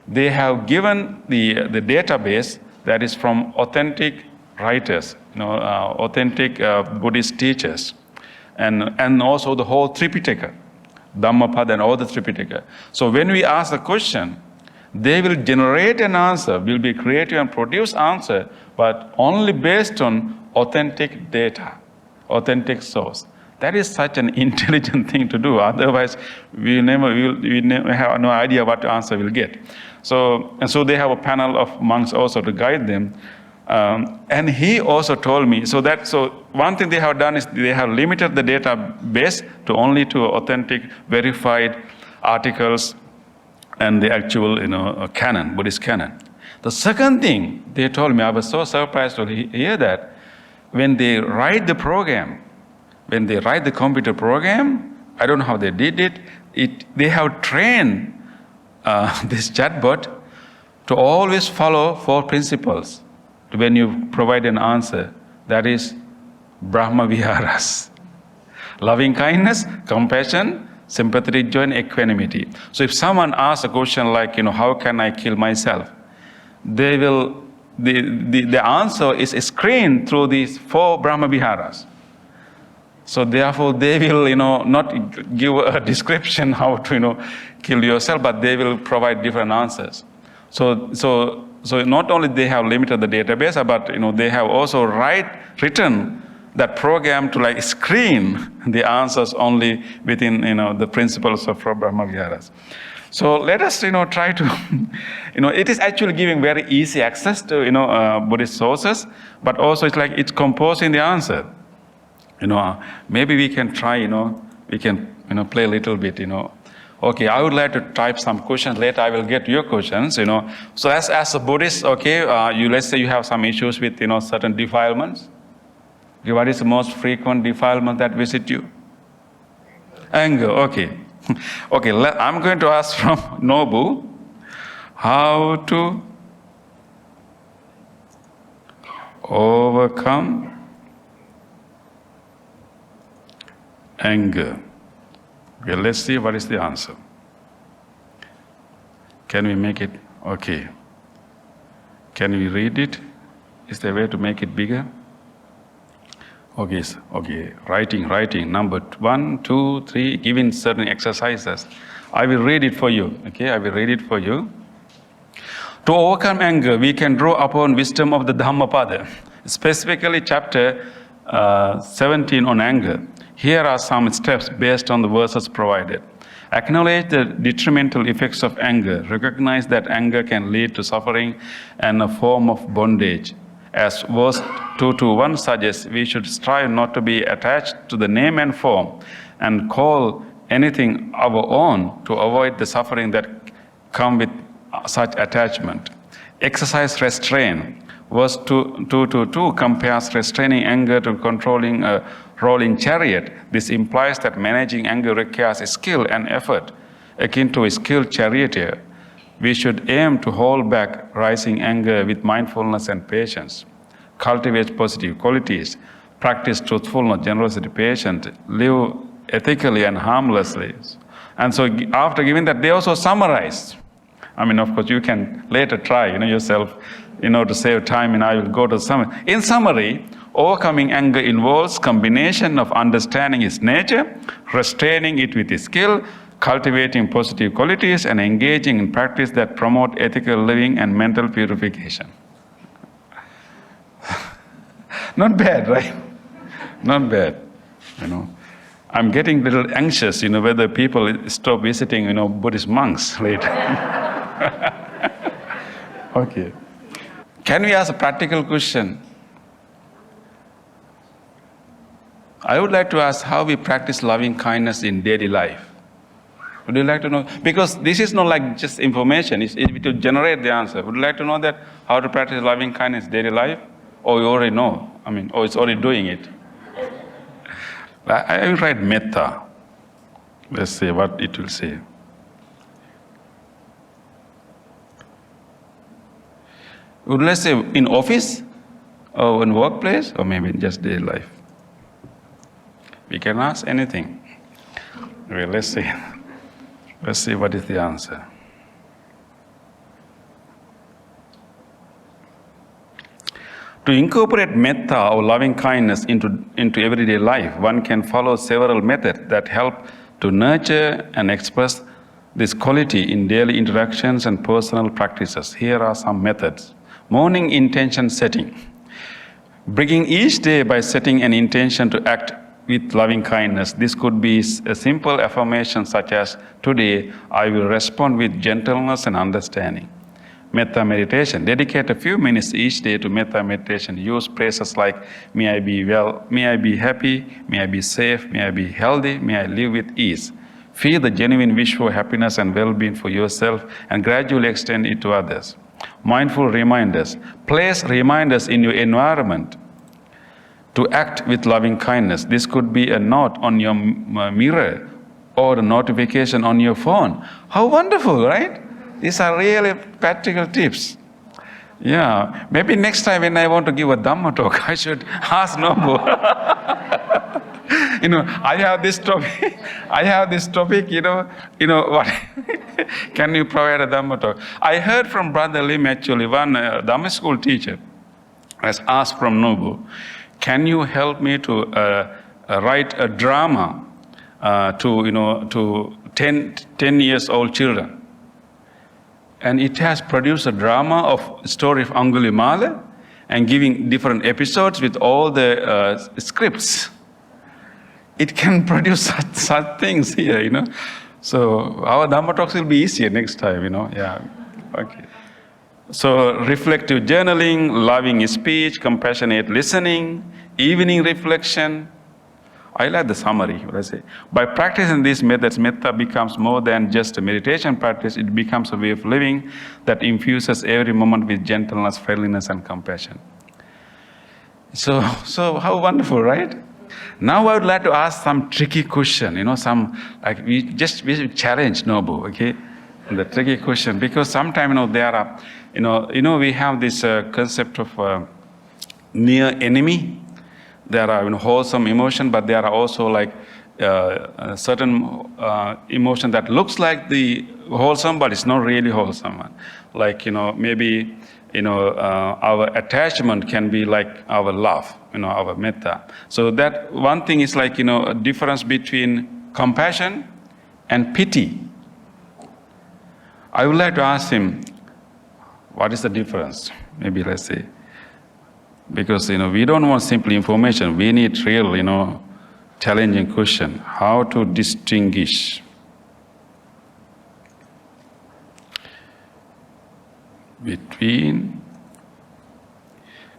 They have given the database that is from authentic writers, authentic Buddhist teachers, and also the whole Tripitaka, Dhammapada and all the Tripitaka. So when we ask a question, they will generate an answer, will be creative and produce answer, but only based on authentic data, authentic source. That is such an intelligent thing to do. Otherwise, we have no idea what answer we'll get. So they have a panel of monks also to guide them. And he also told me, so one thing they have done is they have limited the database to only to authentic, verified articles and the actual, canon, Buddhist canon. The second thing they told me, I was so surprised to hear that when they write the program, when they write the computer program, I don't know how they did it, they have trained this chatbot to always follow 4 principles when you provide an answer. That is Brahma Viharas. Loving kindness, compassion, sympathetic joy, and equanimity. So if someone asks a question like, how can I kill myself? They will, the answer is screened through these 4 Brahma Viharas. So therefore they will, not give a description how to, kill yourself, but they will provide different answers. So not only they have limited the database, but they have also written that program to screen the answers only within the principles of Brahma Viharas. So let us try to it is actually giving very easy access to Buddhist sources, but also it's composing the answer. Maybe we can try we can play a little bit. Okay, I would like to type some questions. Later I will get your questions, So as a Buddhist, okay, let's say you have some issues with, certain defilements. Okay, what is the most frequent defilement that visit you? Anger, okay. Okay, I'm going to ask from Nobu, how to overcome anger. Okay, let's see what is the answer. Can we make it? Okay. Can we read it? Is there a way to make it bigger? Okay. Writing. Number 1, 2, 3, giving certain exercises. I will read it for you. Okay, I will read it for you. To overcome anger, we can draw upon wisdom of the Dhammapada, specifically chapter 17 on anger. Here are some steps based on the verses provided. Acknowledge the detrimental effects of anger. Recognize that anger can lead to suffering and a form of bondage. As verse 221 suggests, we should strive not to be attached to the name and form and call anything our own to avoid the suffering that come with such attachment. Exercise restraint. Verse 2:2 compares restraining anger to controlling a rolling chariot. This implies that managing anger requires skill and effort, akin to a skilled charioteer. We should aim to hold back rising anger with mindfulness and patience. Cultivate positive qualities, practice truthfulness, generosity, patience, live ethically and harmlessly. And so after giving that, they also summarize. I mean, of course, you can later try, yourself, to save time, and I will go to summary. In summary, overcoming anger involves combination of understanding its nature, restraining it with skill, cultivating positive qualities, and engaging in practice that promote ethical living and mental purification. Not bad, right? Not bad, I'm getting a little anxious, whether people stop visiting, Buddhist monks later. Okay. Can we ask a practical question? I would like to ask how we practice loving kindness in daily life. Would you like to know? Because this is not like just information, it will generate the answer. Would you like to know that how to practice loving kindness in daily life? Or you already know? Or it's already doing it? I will write metta. Let's see what it will say. Let's say in office, or in workplace, or maybe in just daily life. We can ask anything. Okay, let's see. Let's see what is the answer. To incorporate metta or loving kindness into everyday life, one can follow several methods that help to nurture and express this quality in daily interactions and personal practices. Here are some methods. Morning intention setting. Begin each day by setting an intention to act with loving kindness. This could be a simple affirmation such as, today I will respond with gentleness and understanding. Metta meditation. Dedicate a few minutes each day to metta meditation. Use phrases like, may I be well, may I be happy, may I be safe, may I be healthy, may I live with ease. Feel the genuine wish for happiness and well-being for yourself and gradually extend it to others. Mindful reminders. Place reminders in your environment to act with loving kindness. This could be a note on your mirror or a notification on your phone. How wonderful, right? These are really practical tips. Yeah, maybe next time when I want to give a Dhamma talk, I should ask Nobu. I have this topic, what? Can you provide a Dhamma talk? I heard from Brother Lim, actually, one Dhamma school teacher has asked from Nobu, can you help me to write a drama to 10 years old children? And it has produced a drama of story of Angulimala and giving different episodes with all the scripts. It can produce such things here, So our Dhamma talks will be easier next time, Yeah, okay. So reflective journaling, loving speech, compassionate listening, evening reflection. I like the summary, what I say. By practicing these methods, metta becomes more than just a meditation practice. It becomes a way of living that infuses every moment with gentleness, friendliness, and compassion. So how wonderful, right? Now I would like to ask some tricky question, we challenge Nobu, okay? The tricky question, because sometimes, there are, we have this concept of near enemy. There are wholesome emotion, but there are also like certain emotion that looks like the wholesome, but it's not really wholesome. Like, maybe, our attachment can be like our love, our metta. So that one thing is like, a difference between compassion and pity. I would like to ask him, what is the difference? Maybe let's say. Because, we don't want simple information. We need real, challenging question. How to distinguish between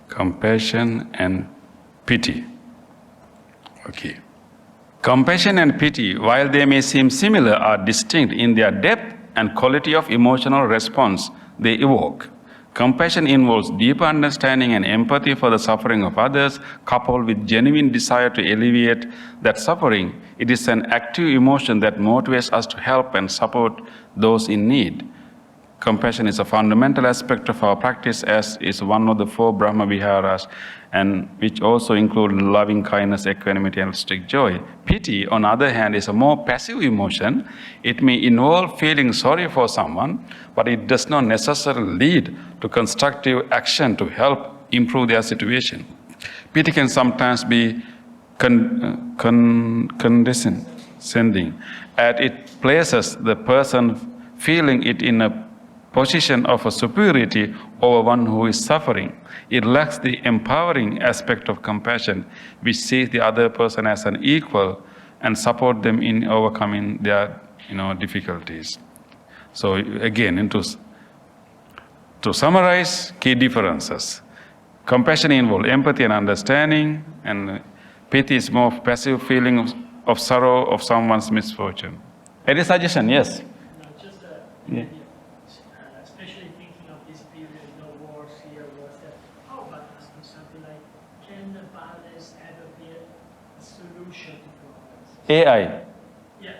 compassion and pity. Okay. Compassion and pity, while they may seem similar, are distinct in their depth and quality of emotional response they evoke. Compassion involves deeper understanding and empathy for the suffering of others, coupled with genuine desire to alleviate that suffering. It is an active emotion that motivates us to help and support those in need. Compassion is a fundamental aspect of our practice, as is one of the 4 Brahma Viharas, and which also include loving kindness, equanimity, and strict joy. Pity, on the other hand, is a more passive emotion. It may involve feeling sorry for someone, but it does not necessarily lead to constructive action to help improve their situation. Pity can sometimes be condescending, as it places the person feeling it in a position of a superiority over one who is suffering. It lacks the empowering aspect of compassion, which sees the other person as an equal and support them in overcoming their difficulties. So again, to summarize, key differences. Compassion involves empathy and understanding, and pity is more passive feeling of sorrow of someone's misfortune. Any suggestion? Yes? No, just yeah. Especially thinking of this period, wars here, wars there. How about asking something like, can the violence ever be a solution to problems? AI. Yeah,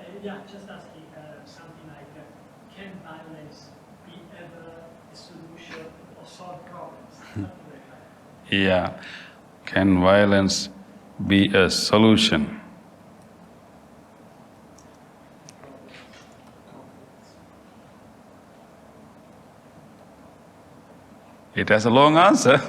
just asking something like, can violence be ever a solution or solve problems? Something like that. Yeah. Can violence be a solution? It has a long answer.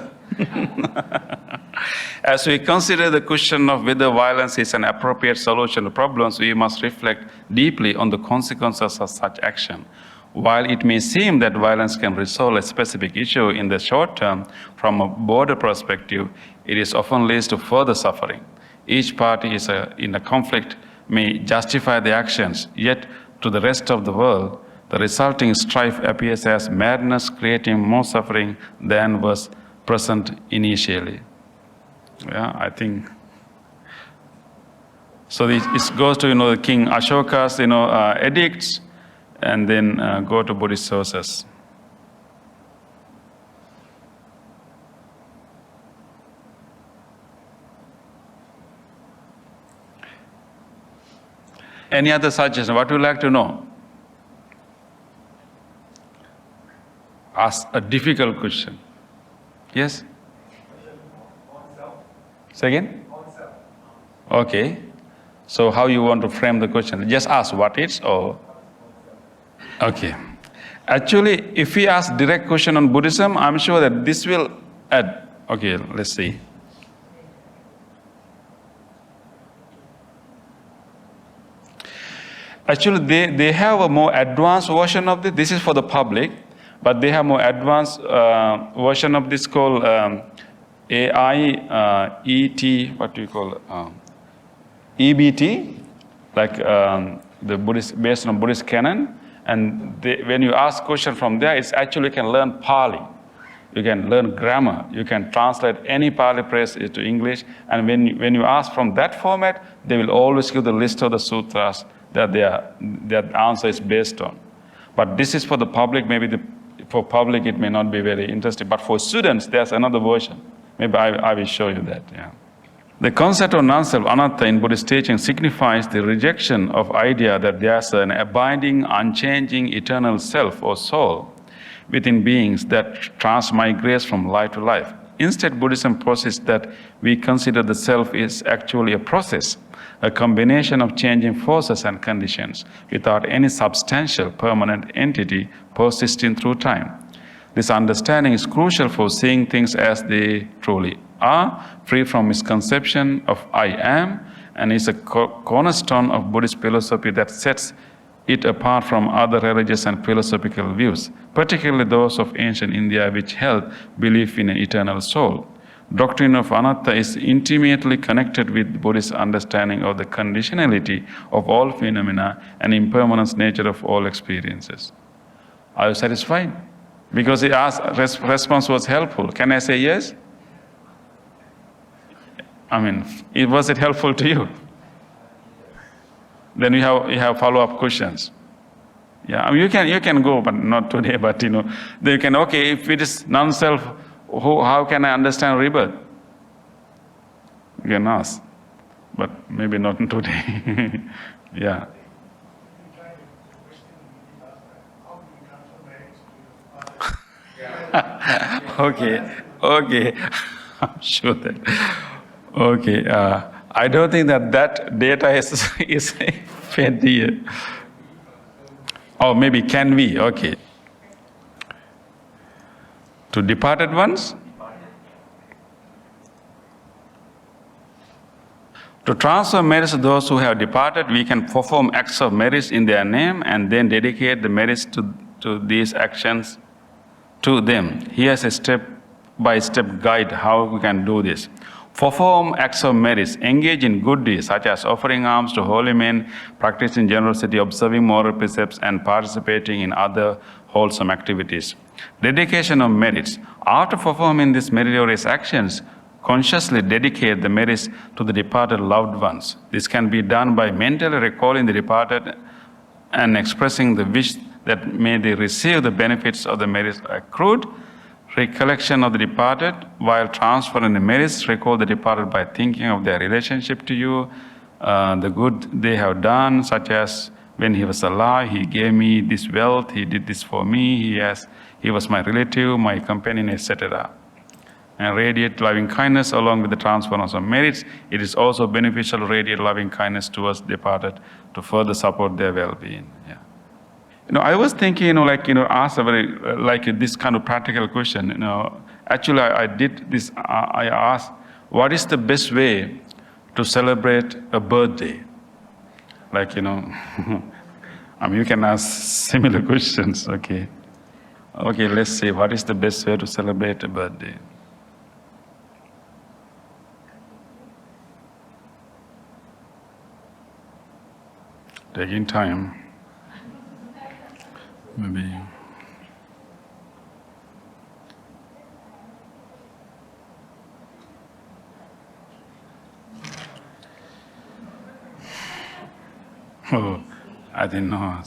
As we consider the question of whether violence is an appropriate solution to problems, we must reflect deeply on the consequences of such action. While it may seem that violence can resolve a specific issue in the short term, from a broader perspective, it is often leads to further suffering. Each party in a conflict may justify the actions, yet to the rest of the world, the resulting strife appears as madness, creating more suffering than was present initially. Yeah, I think. So it goes to the King Ashoka's edicts, and then go to Buddhist sources. Any other suggestion? What would you like to know? Ask a difficult question. Yes? Say again? Okay. So how you want to frame the question? Just ask what it's or... Okay. Actually, if we ask direct question on Buddhism, I'm sure that this will add... Okay, let's see. Actually, they have a more advanced version of this. This is for the public. But they have more advanced version of this called AIET, what do you call EBT, like the Buddhist, based on Buddhist canon. And when you ask question from there, it's actually you can learn Pali. You can learn grammar. You can translate any Pali phrase into English. And when you ask from that format, they will always give the list of the sutras that their answer is based on. But this is for the public. Maybe for public it may not be very interesting. But for students, there's another version. Maybe I will show you that. Yeah. The concept of non-self, anatta, in Buddhist teaching signifies the rejection of idea that there's an abiding, unchanging, eternal self or soul within beings that transmigrates from life to life. Instead, Buddhism posits that we consider the self is actually a process, a combination of changing forces and conditions without any substantial permanent entity persisting through time. This understanding is crucial for seeing things as they truly are, free from misconception of I am, and is a cornerstone of Buddhist philosophy that sets it apart from other religious and philosophical views, particularly those of ancient India, which held belief in an eternal soul. Doctrine of anatta is intimately connected with Buddhist understanding of the conditionality of all phenomena and impermanence nature of all experiences. Are you satisfied? Because the response was helpful. Can I say yes? I mean, was it helpful to you? Then you have follow-up questions. Yeah, I mean, you can go, but not today. But then you can, okay, if it is non-self, how can I understand rebirth? You can ask, but maybe not today. Yeah. Okay. I'm sure that. Okay. I don't think that data is fed here. Or maybe can we? Okay. To departed ones? To transfer merits to those who have departed, we can perform acts of merits in their name and then dedicate the merits to these actions to them. Here's a step-by-step guide how we can do this. Perform acts of merits, engage in good deeds such as offering alms to holy men, practicing generosity, observing moral precepts, and participating in other wholesome activities. Dedication of merits. After performing these meritorious actions, consciously dedicate the merits to the departed loved ones. This can be done by mentally recalling the departed and expressing the wish that may they receive the benefits of the merits accrued. Recollection of the departed, while transferring the merits, recall the departed by thinking of their relationship to you, the good they have done, such as when he was alive, he gave me this wealth, he did this for me, he was my relative, my companion, etc. And radiate loving kindness along with the transference of merits. It is also beneficial to radiate loving kindness towards departed to further support their well-being. Yeah. I was thinking, ask a very, this kind of practical question. Actually, I did this. I asked, what is the best way to celebrate a birthday? I mean, you can ask similar questions. Okay, let's see. What is the best way to celebrate a birthday? Taking time. Maybe. Oh, I didn't know.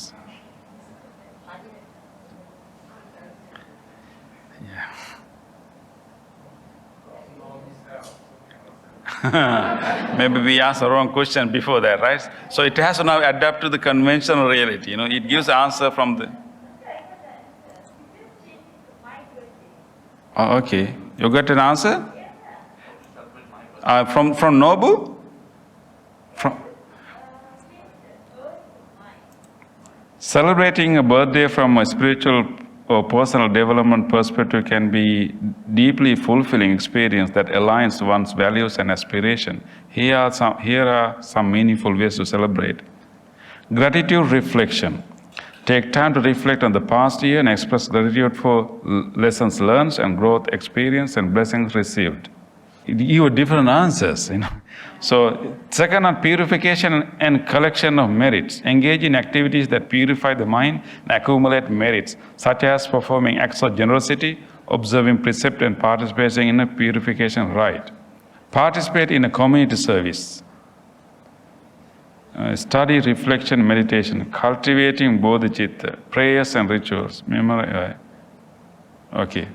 Yeah. Maybe we asked the wrong question before that, right? So it has to now adapt to the conventional reality. It gives the answer from the. Oh, okay. You got an answer? From Nobu? From celebrating a birthday from a spiritual or personal development perspective can be deeply fulfilling experience that aligns one's values and aspiration. Here are some meaningful ways to celebrate. Gratitude reflection. Take time to reflect on the past year and express gratitude for lessons learned and growth experienced and blessings received. You have different answers, So, second on purification and collection of merits. Engage in activities that purify the mind and accumulate merits, such as performing acts of generosity, observing precept, and participating in a purification rite. Participate in a community service. Study, reflection, meditation, cultivating bodhicitta, prayers and rituals. Okay.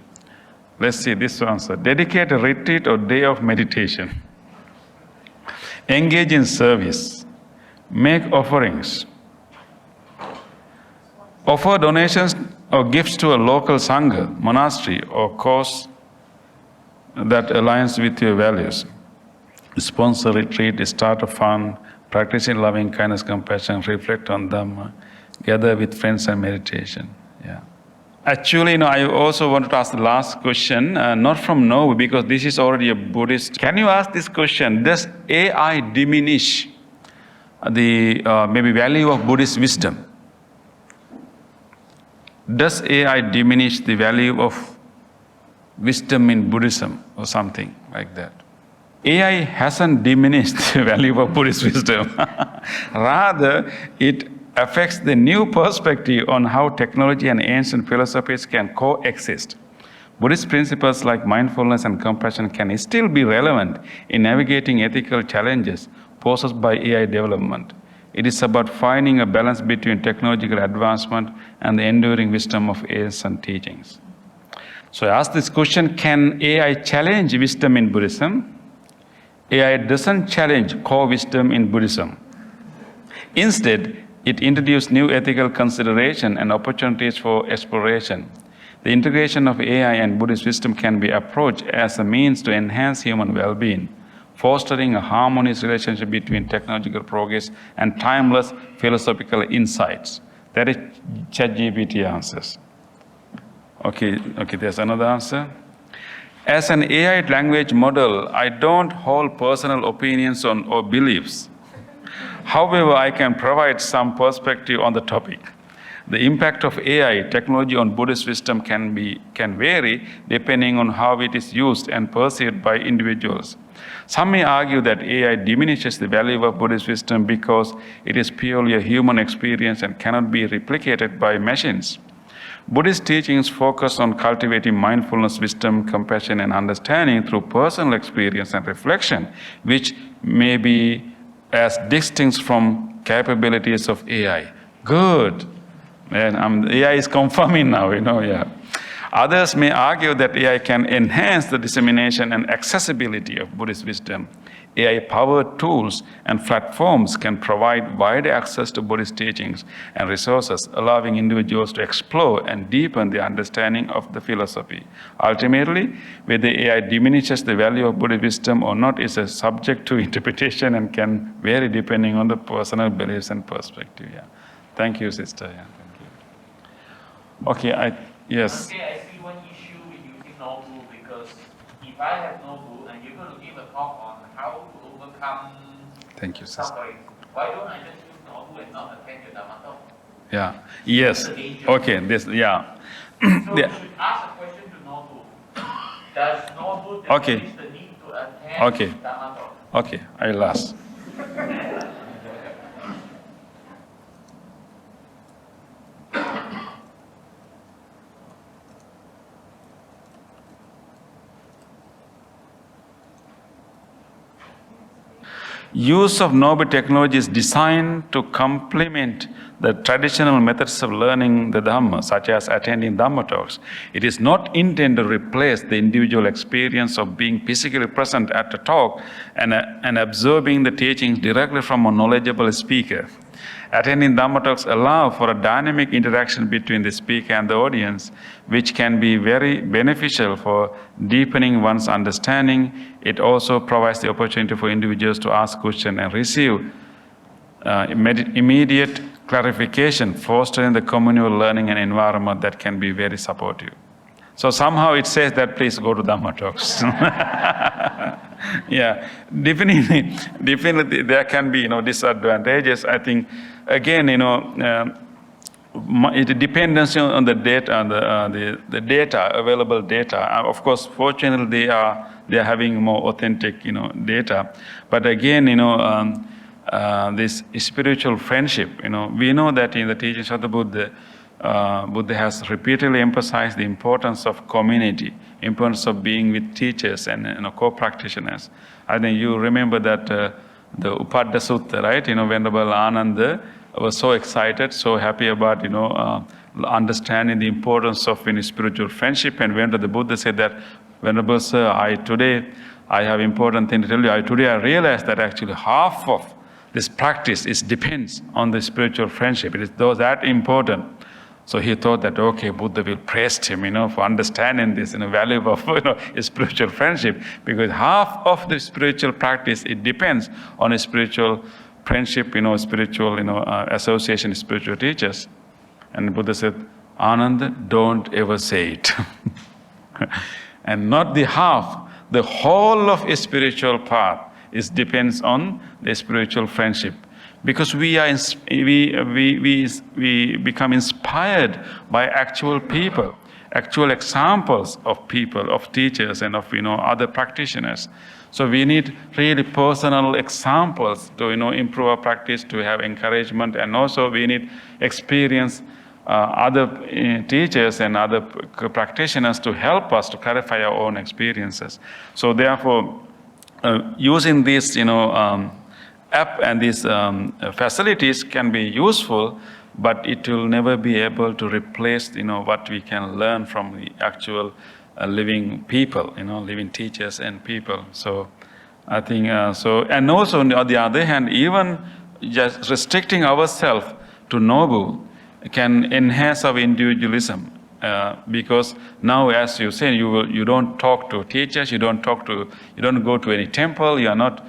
Let's see this answer. Dedicate a retreat or day of meditation. Engage in service. Make offerings. Offer donations or gifts to a local sangha, monastery, or cause that aligns with your values. Sponsor retreat, start a fund, practicing loving kindness, compassion, reflect on Dhamma, gather with friends and meditation. Yeah. Actually, I also wanted to ask the last question, not from Nobu, because this is already a Buddhist. Can you ask this question? Does AI diminish the maybe value of Buddhist wisdom? Does AI diminish the value of wisdom in Buddhism or something like that? AI hasn't diminished the value of Buddhist wisdom. Rather, it affects the new perspective on how technology and ancient philosophies can coexist. Buddhist principles like mindfulness and compassion can still be relevant in navigating ethical challenges posed by AI development. It is about finding a balance between technological advancement and the enduring wisdom of ancient teachings. So I asked this question, can AI challenge wisdom in Buddhism? AI doesn't challenge core wisdom in Buddhism. Instead, it introduced new ethical consideration and opportunities for exploration. The integration of AI and Buddhist wisdom can be approached as a means to enhance human well-being, fostering a harmonious relationship between technological progress and timeless philosophical insights. That is ChatGPT answers. Okay, there's another answer. As an AI language model, I don't hold personal opinions on or beliefs. However, I can provide some perspective on the topic. The impact of AI technology on Buddhist wisdom can vary depending on how it is used and perceived by individuals. Some may argue that AI diminishes the value of Buddhist wisdom because it is purely a human experience and cannot be replicated by machines. Buddhist teachings focus on cultivating mindfulness, wisdom, compassion, and understanding through personal experience and reflection, which may be as distinct from capabilities of AI. Good. And AI is confirming now, yeah. Others may argue that AI can enhance the dissemination and accessibility of Buddhist wisdom. AI-powered tools and platforms can provide wide access to Buddhist teachings and resources, allowing individuals to explore and deepen their understanding of the philosophy. Ultimately, whether AI diminishes the value of Buddhist wisdom or not is a subject to interpretation and can vary depending on the personal beliefs and perspective. Yeah. Thank you, sister. Yeah, thank you. Okay, yes. Okay, I see one issue with using no-bu because if I have no-bu and you're going to give a talk on how to overcome Thank you, sister. suffering, why don't I just use no-bu and not attend your Dhamma talk? Yeah. Yes. Okay. This. Yeah. So you should ask a question to no-bu. Does no-bu diminish the need to attend Dhamma talk? Okay. I'll ask. Use of novel technology is designed to complement the traditional methods of learning the Dhamma, such as attending Dhamma talks. It is not intended to replace the individual experience of being physically present at the talk and absorbing the teachings directly from a knowledgeable speaker. Attending Dhamma talks allow for a dynamic interaction between the speaker and the audience, which can be very beneficial for deepening one's understanding. It also provides the opportunity for individuals to ask questions and receive immediate clarification, fostering the communal learning and environment that can be very supportive. So somehow it says that please go to Dhamma talks. Yeah, definitely there can be disadvantages. I think again it depends on the data, the data, available data. Of course, fortunately they are having more authentic data. But again this spiritual friendship, we know that in the teachings of the Buddha, Buddha has repeatedly emphasized the importance of community, importance of being with teachers and co-practitioners. I think you remember that the Upadda Sutta, right? Venerable Ananda was so excited, so happy about understanding the importance of spiritual friendship. And when the Buddha said that, Venerable Sir, today I have important thing to tell you. Today I realized that actually half of this practice depends on the spiritual friendship. It is that important. So he thought that, okay, Buddha will praise him, for understanding this value of spiritual friendship, because half of the spiritual practice, it depends on a spiritual friendship, spiritual association, spiritual teachers. And Buddha said, Ananda, don't ever say it. And not the half, the whole of a spiritual path depends on the spiritual friendship. Because we become inspired by actual people, actual examples of people, of teachers, and of other practitioners. So we need really personal examples to improve our practice, to have encouragement, and also we need experience other teachers and other practitioners to help us to clarify our own experiences. So therefore, using this app and these facilities can be useful, but it will never be able to replace, what we can learn from the actual living people, living teachers and people. So I think so. And also on the other hand, even just restricting ourselves to Nobu can enhance our individualism. Because now, as you say, you don't talk to teachers, you don't go to any temple, you are not,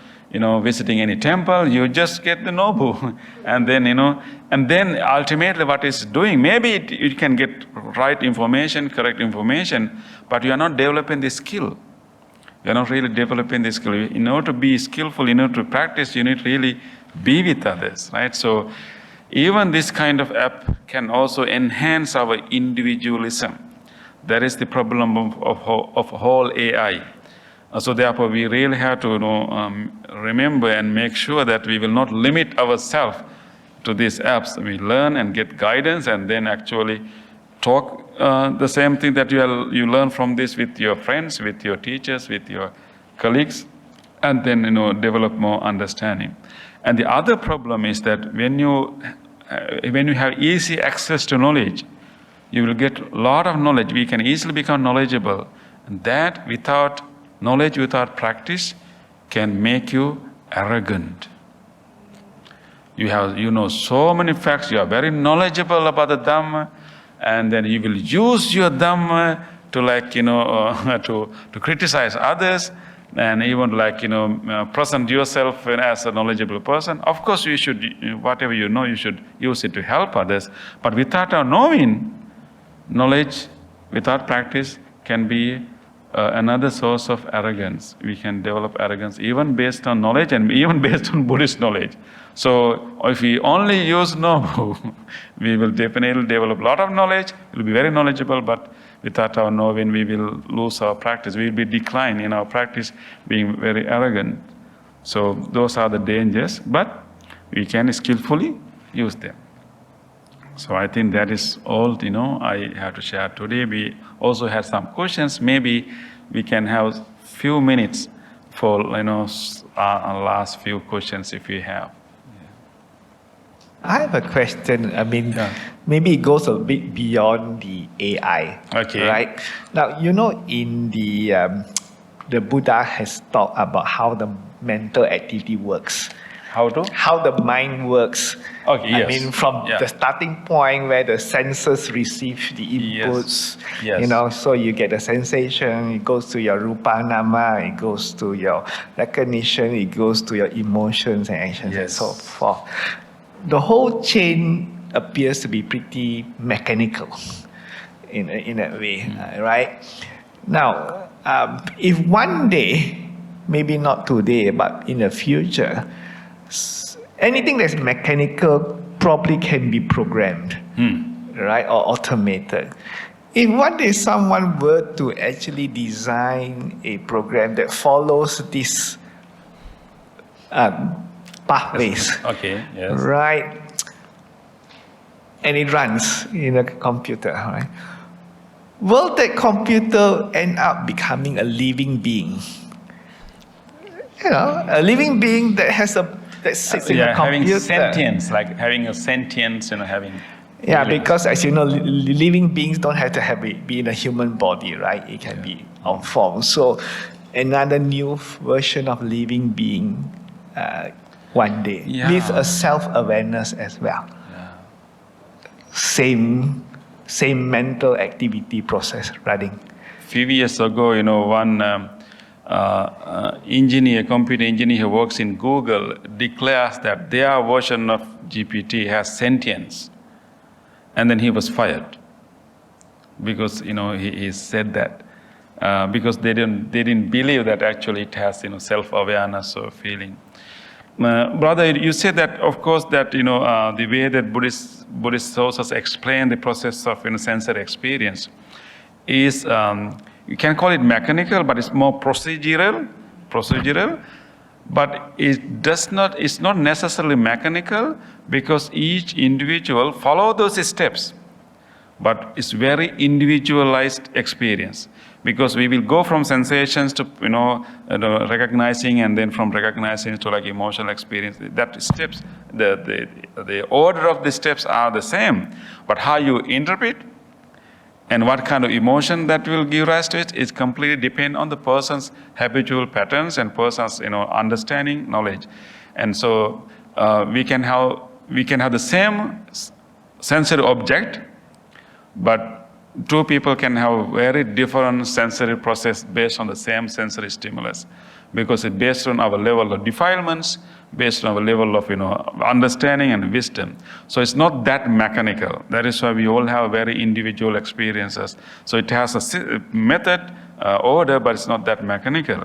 visiting any temple, you just get the Nobu. And then, ultimately what it's doing, maybe you can get right information, correct information, but you are not developing the skill. You are not really developing the skill. In order to be skillful, in order to practice, you need to really be with others, right? So even this kind of app can also enhance our individualism. That is the problem of whole AI. So therefore, we really have to remember and make sure that we will not limit ourselves to these apps. We learn and get guidance, and then actually talk the same thing that you learn from this with your friends, with your teachers, with your colleagues, and then develop more understanding. And the other problem is that when you have easy access to knowledge, you will get a lot of knowledge. We can easily become knowledgeable, and that without knowledge, without practice, can make you arrogant. You know so many facts. You are very knowledgeable about the Dhamma, and then you will use your Dhamma to to criticize others, and even present yourself as a knowledgeable person. Of course, you should, whatever you know, you should use it to help others. But without our knowing, knowledge without practice can be another source of arrogance. We can develop arrogance even based on knowledge and even based on Buddhist knowledge. So if we only use Nobu, we will definitely develop a lot of knowledge, we'll be very knowledgeable, but without our knowing, we will lose our practice. We will be declined in our practice, being very arrogant. So those are the dangers, but we can skillfully use them. So I think that is all, I have to share today. We also had some questions. Maybe we can have few minutes for, our last few questions if we have. I have a question. Maybe it goes a bit beyond the AI. Okay. Right? Now, in the Buddha has talked about how the mental activity works. How to? How the mind works. Okay, yes. From the starting point where the senses receive the inputs, Yes. so you get a sensation, it goes to your rupa nama, it goes to your recognition, it goes to your emotions and actions and so forth. The whole chain appears to be pretty mechanical in that way, right? Now, if one day, maybe not today, but in the future, anything that's mechanical probably can be programmed, right, or automated. If one day someone were to actually design a program that follows these pathways, right, and it runs in a computer, right, will that computer end up becoming a living being? A living being that sits in a computer. Having sentience, like having a sentience, having... Yeah, because as you know, living beings don't have to be in a human body, right? It can be on form. So another new version of living being one day with a self-awareness as well. Same mental activity process running. Few years ago, one computer engineer who works in Google declares that their version of GPT has sentience, and then he was fired because he said that because they didn't believe that actually it has self-awareness or feeling. Brother, you said that of course that the way that Buddhist sources explain the process of sensory experience is you can call it mechanical, but it's more procedural. But it's not necessarily mechanical because each individual follow those steps. But it's very individualized experience. Because we will go from sensations to recognizing, and then from recognizing to like emotional experience. That steps, the order of the steps are the same, but how you interpret and what kind of emotion that will give rise to it is completely depend on the person's habitual patterns and person's understanding, knowledge. And so we can have the same sensory object, but two people can have very different sensory process based on the same sensory stimulus, because it's based on our level of defilements, based on our level of understanding and wisdom. So it's not that mechanical. That is why we all have very individual experiences. So it has a method, order, but it's not that mechanical.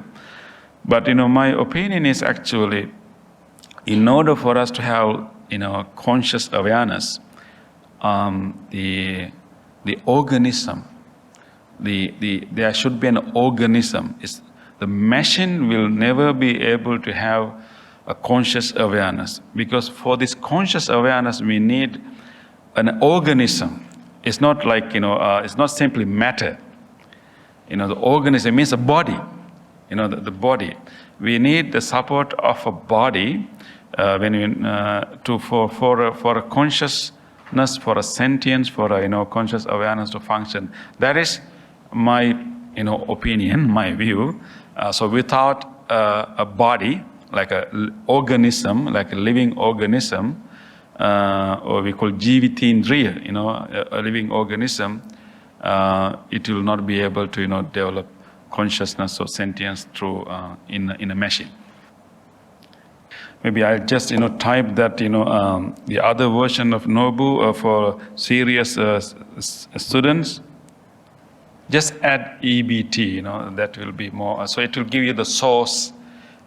But my opinion is actually, in order for us to have conscious awareness, the organism, there should be an organism. The machine will never be able to have a conscious awareness, because for this conscious awareness we need an organism. It's not like it's not simply matter. The organism means a body. The body. We need the support of a body for a consciousness, for a sentience, for a conscious awareness to function. That is my opinion, my view. So without a body, like an organism, like a living organism, or we call jivitindriya, a living organism, it will not be able to develop consciousness or sentience through in a machine. Maybe I'll just type that the other version of Nobu for serious students. Just add EBT, that will be more. So it will give you the source,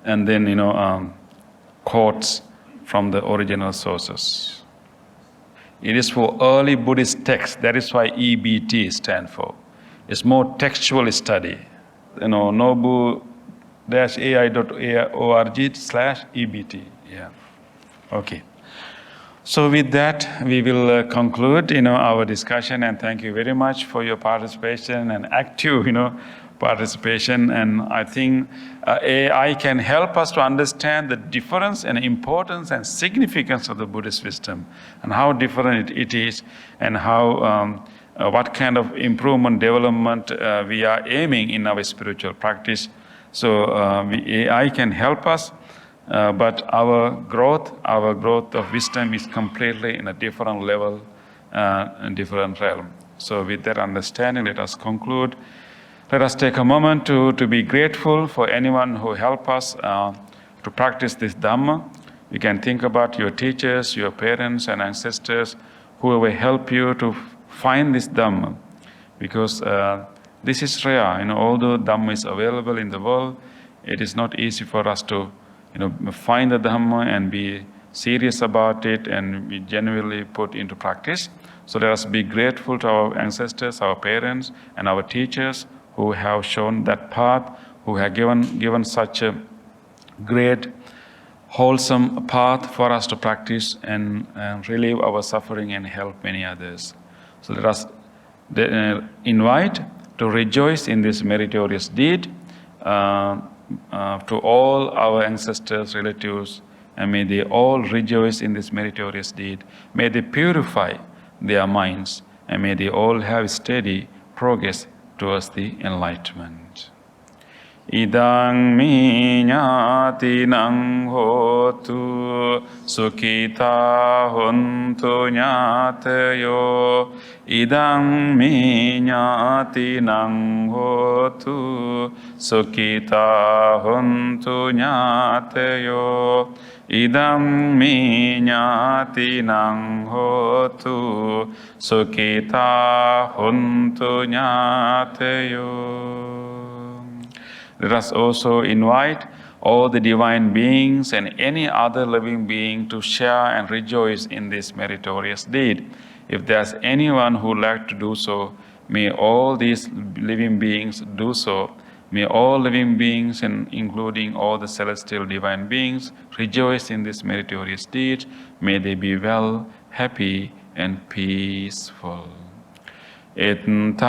and then quotes from the original sources. It is for early Buddhist texts. That is why EBT stands for. It's more textual study. Nobu-ai.org/EBT. Yeah. Okay. So with that, we will conclude, our discussion, and thank you very much for your participation and active, participation. And I think AI can help us to understand the difference and importance and significance of the Buddhist wisdom, and how different it is, and how what kind of improvement, development we are aiming in our spiritual practice. So AI can help us. But our growth of wisdom is completely in a different level, and different realm. So with that understanding, let us conclude. Let us take a moment to be grateful for anyone who helped us to practice this Dhamma. You can think about your teachers, your parents and ancestors who will help you to find this Dhamma. Because this is rare. Although Dhamma is available in the world, it is not easy for us to find the Dhamma and be serious about it and be genuinely put into practice. So let us be grateful to our ancestors, our parents, and our teachers who have shown that path, who have given such a great, wholesome path for us to practice and relieve our suffering and help many others. So let us invite to rejoice in this meritorious deed. To all our ancestors, relatives, and may they all rejoice in this meritorious deed. May they purify their minds, and may they all have steady progress towards the enlightenment. Idang mi ñātinang hotu sukhita hontu ñātayo. Idang mi ñātinang hotu sukhita hontu ñātayo. Idam mi ñātinang hotu sukhita hontu ñātayo. Let us also invite all the divine beings and any other living being to share and rejoice in this meritorious deed. If there's anyone who would like to do so, may all these living beings do so. May all living beings, and including all the celestial divine beings, rejoice in this meritorious deed. May they be well, happy, and peaceful. එත්තාවතාච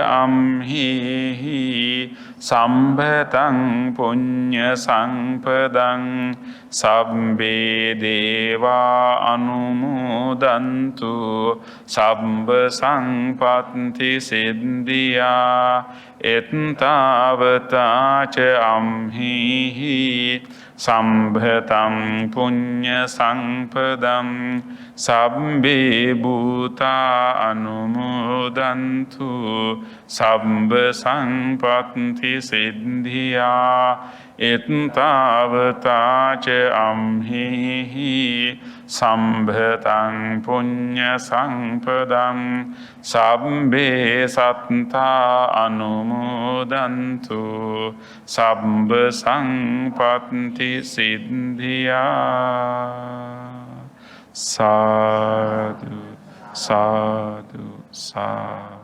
අම්හිහි සම්භතං පුඤ්ඤ සංපදං සබ්බේ දේවා අනුමෝදන්තු සබ්බ සංපත්ති සිද්ධියා එත්තාවතාච අම්හිහි සම්භතං පුඤ්ඤ සංපදං සබ්බේ භූතා අනුමෝදන්තු සබ්බ සංපත්ති සිද්ධියා එත්තාවතාච අම්හිහි සම්භතං පුඤ්ඤ සංපදං සබ්බේ සත්තා අනුමෝදන්තු සබ්බ සංපත්ති සිද්ධියා සාදු සාදු සාදු